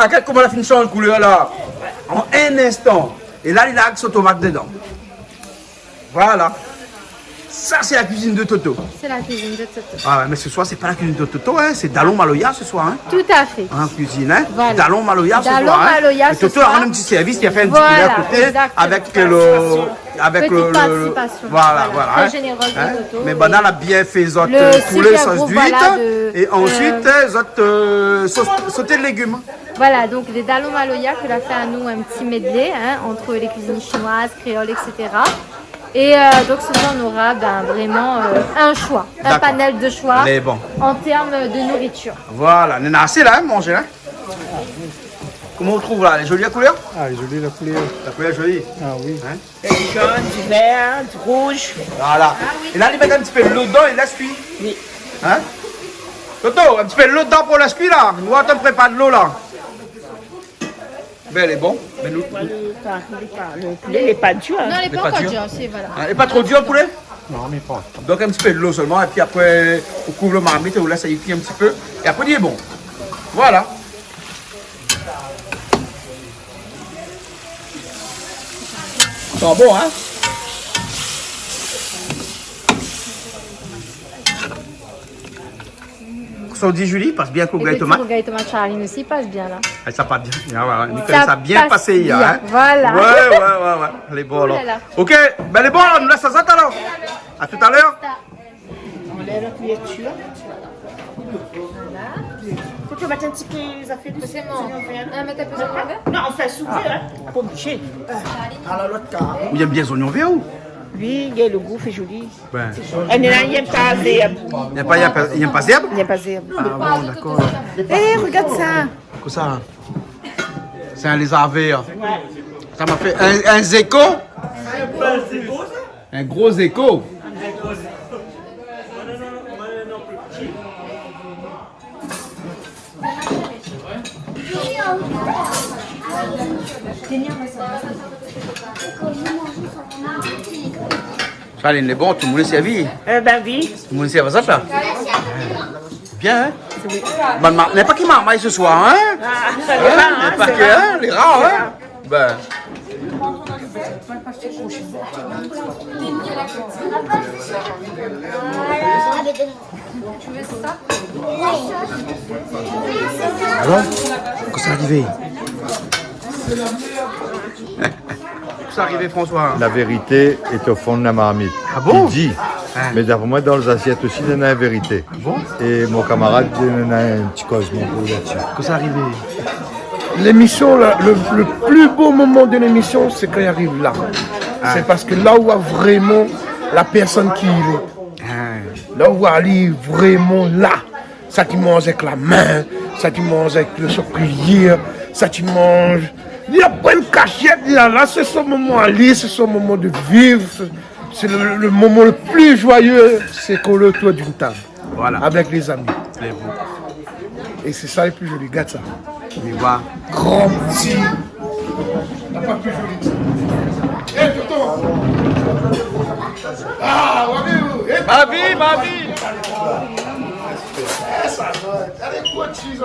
Regarde comment la fin change de couleur là. En un instant. Et là, il a son tomate dedans. Voilà. Ça, c'est la cuisine de Toto. C'est la cuisine de Toto. Ah, mais ce soir, c'est pas la cuisine de Toto, hein, c'est Dalon Maloya ce soir. Hein. Tout à fait. En cuisine, hein. Voilà. Dalon Maloya ce Dalon soir. Maloya Hein. ce Toto soir. a un petit service, il a fait un petit Voilà, poulet à côté exactement. avec Petite participation. Voilà, voilà. Très hein. généreuse de Hein. Toto. Mais Banane a bien fait les autres Le poulet super sauce gros, d'huître voilà, de- et ensuite les autres sautés de légumes. Voilà, donc les Dalon Maloya que a fait à nous un petit medley hein, entre les cuisines chinoises, créoles, etc. Et donc ce soir on aura vraiment un choix, un D'accord. panel de choix Mais bon. en termes de nourriture. Voilà, on en a assez là, hein, manger. Hein. Comment on trouve là? Elle est jolie la couleur? Ah, jolie la couleur. La couleur est jolie. Ah oui. Hein? Du jaune, du vert, du rouge. Voilà. Et là, il met un petit peu de l'eau dedans et laisse-cuire. Oui. Hein? Toto, un petit peu de l'eau dedans pour laisse-cuire là. Nous, on te prépare de l'eau là. Ben, elle est bon. Mais nous... Le poulet n'est pas dur. Non, elle n'est n'est pas pas encore dure. dure, c'est voilà. Hein, et pas trop dur le poulet? Non, mais pas. Donc un petit peu de l'eau seulement. Et puis après, on couvre le marmite et on laisse ça cuire un petit peu. Et après, il est bon. Voilà. Ça sent bon, hein? Ça dit Julie, passe bien qu'au Et gars le et tomate. petit rougail tomate Charline aussi passe bien là. Ah, ça passe bien. Ah, voilà. Nickel, ça a bien passe passé hier. bien, Hein? voilà. Ouais. Elle est bonne alors. Ouh là là. Ok, ben elle est bonne alors. Nous laisse ça alors. À tout à l'heure. On lève la cuillère. Faut que tu mettes un petit peu les affaires de C'est bon. Mettre un peu de verre. Non, on fait souffler, hein. Pour boucher. Alors l'autre cas. Vous aimez bien les oignons verts ou? Oui, le goût fait joli. Ben. Il n'aime pas zèbre. Il n'y a pas zèbre? Il n'aime pas zèbre. Ah bon, d'accord. Eh, regarde ça. Quoi ça? C'est un lézard vert. Ça m'a fait un zéco? Un gros écho. Charline, il est bon, tout le monde est servi. Ben oui. Tout le monde est servi ça là. Bien, hein? Mais pas qui marmaille ce soir, hein? Ah, Pas que, hein? Les rats, hein? Ben. Alors? Qu'est-ce qui est arrivé? Qu'est-ce qui est arrivé, François? La vérité est au fond de la marmite. Ah bon? Il dit. Mais d'après moi, dans les assiettes aussi, il y en a la vérité. Bon? Et mon camarade, il en a un petit cosmo là-dessus. Qu'est-ce qui est arrivé? L'émission, le plus beau moment de l'émission, c'est quand il arrive là. C'est parce que là où voit vraiment la personne qui il est. Là où elle est vraiment là. Ça tu manges avec la main, ça tu manges avec le sourcilier, ça tu manges. Il n'y a pas une cachette là, c'est son moment à aller, c'est son moment de vivre. C'est le moment le plus joyeux, c'est qu'on le toit d'une table. Voilà. Avec les amis. Les vous. Et c'est ça le plus joli, regarde ça. Mais voilà. Grand petit. T'as pas plus joli que ça. Hé, tonton. Ah, ma vie. Allez, quoi de cheese,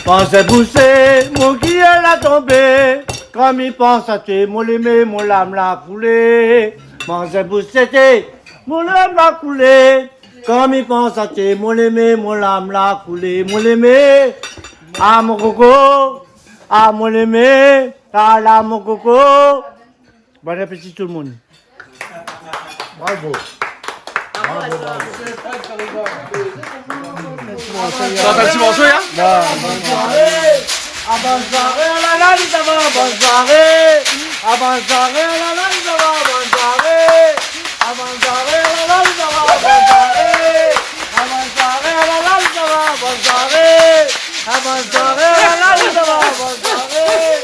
Pensez pousser, mon qui est la tombée. Comme il pense à te, mon l'aimé, mon lame l'a coulé. Pensez pousser, mon lame l'a coulé. Comme il pense à te, mon l'aimé, mon lame l'a coulé. Mon l'aimé, ah mon coco, ah mon l'aimé, ah là mon coco. Bon appétit tout le monde. Bravo. Ça va un petit morceau, hein? Bonne soirée, la la, ça va, bonne soirée. Bonne soirée, la la, ça va, bonne soirée. Bonne soirée, la la, ça va, bonne soirée. Bonne soirée, la la, ça va, bonne soirée. Bonne soirée, la la, ça va, bonne soirée. Bonne soirée, la la, ça va, bonne soirée.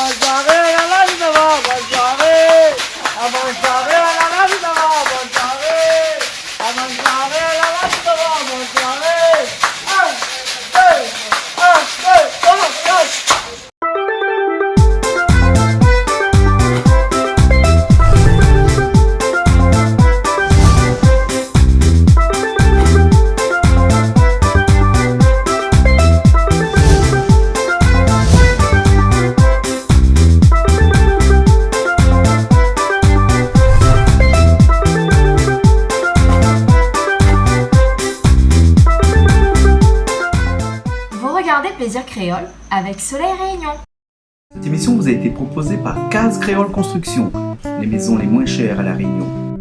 Bonne soirée, la la, ça va, bonne soirée. Bonne soirée, la la, ça va, bonne soirée. Bonne soirée, la la, ça va, bonne soirée. regardez Plaisir Créole avec Soleil Réunion. Cette émission vous a été proposée par Case Créole Construction, les maisons les moins chères à La Réunion.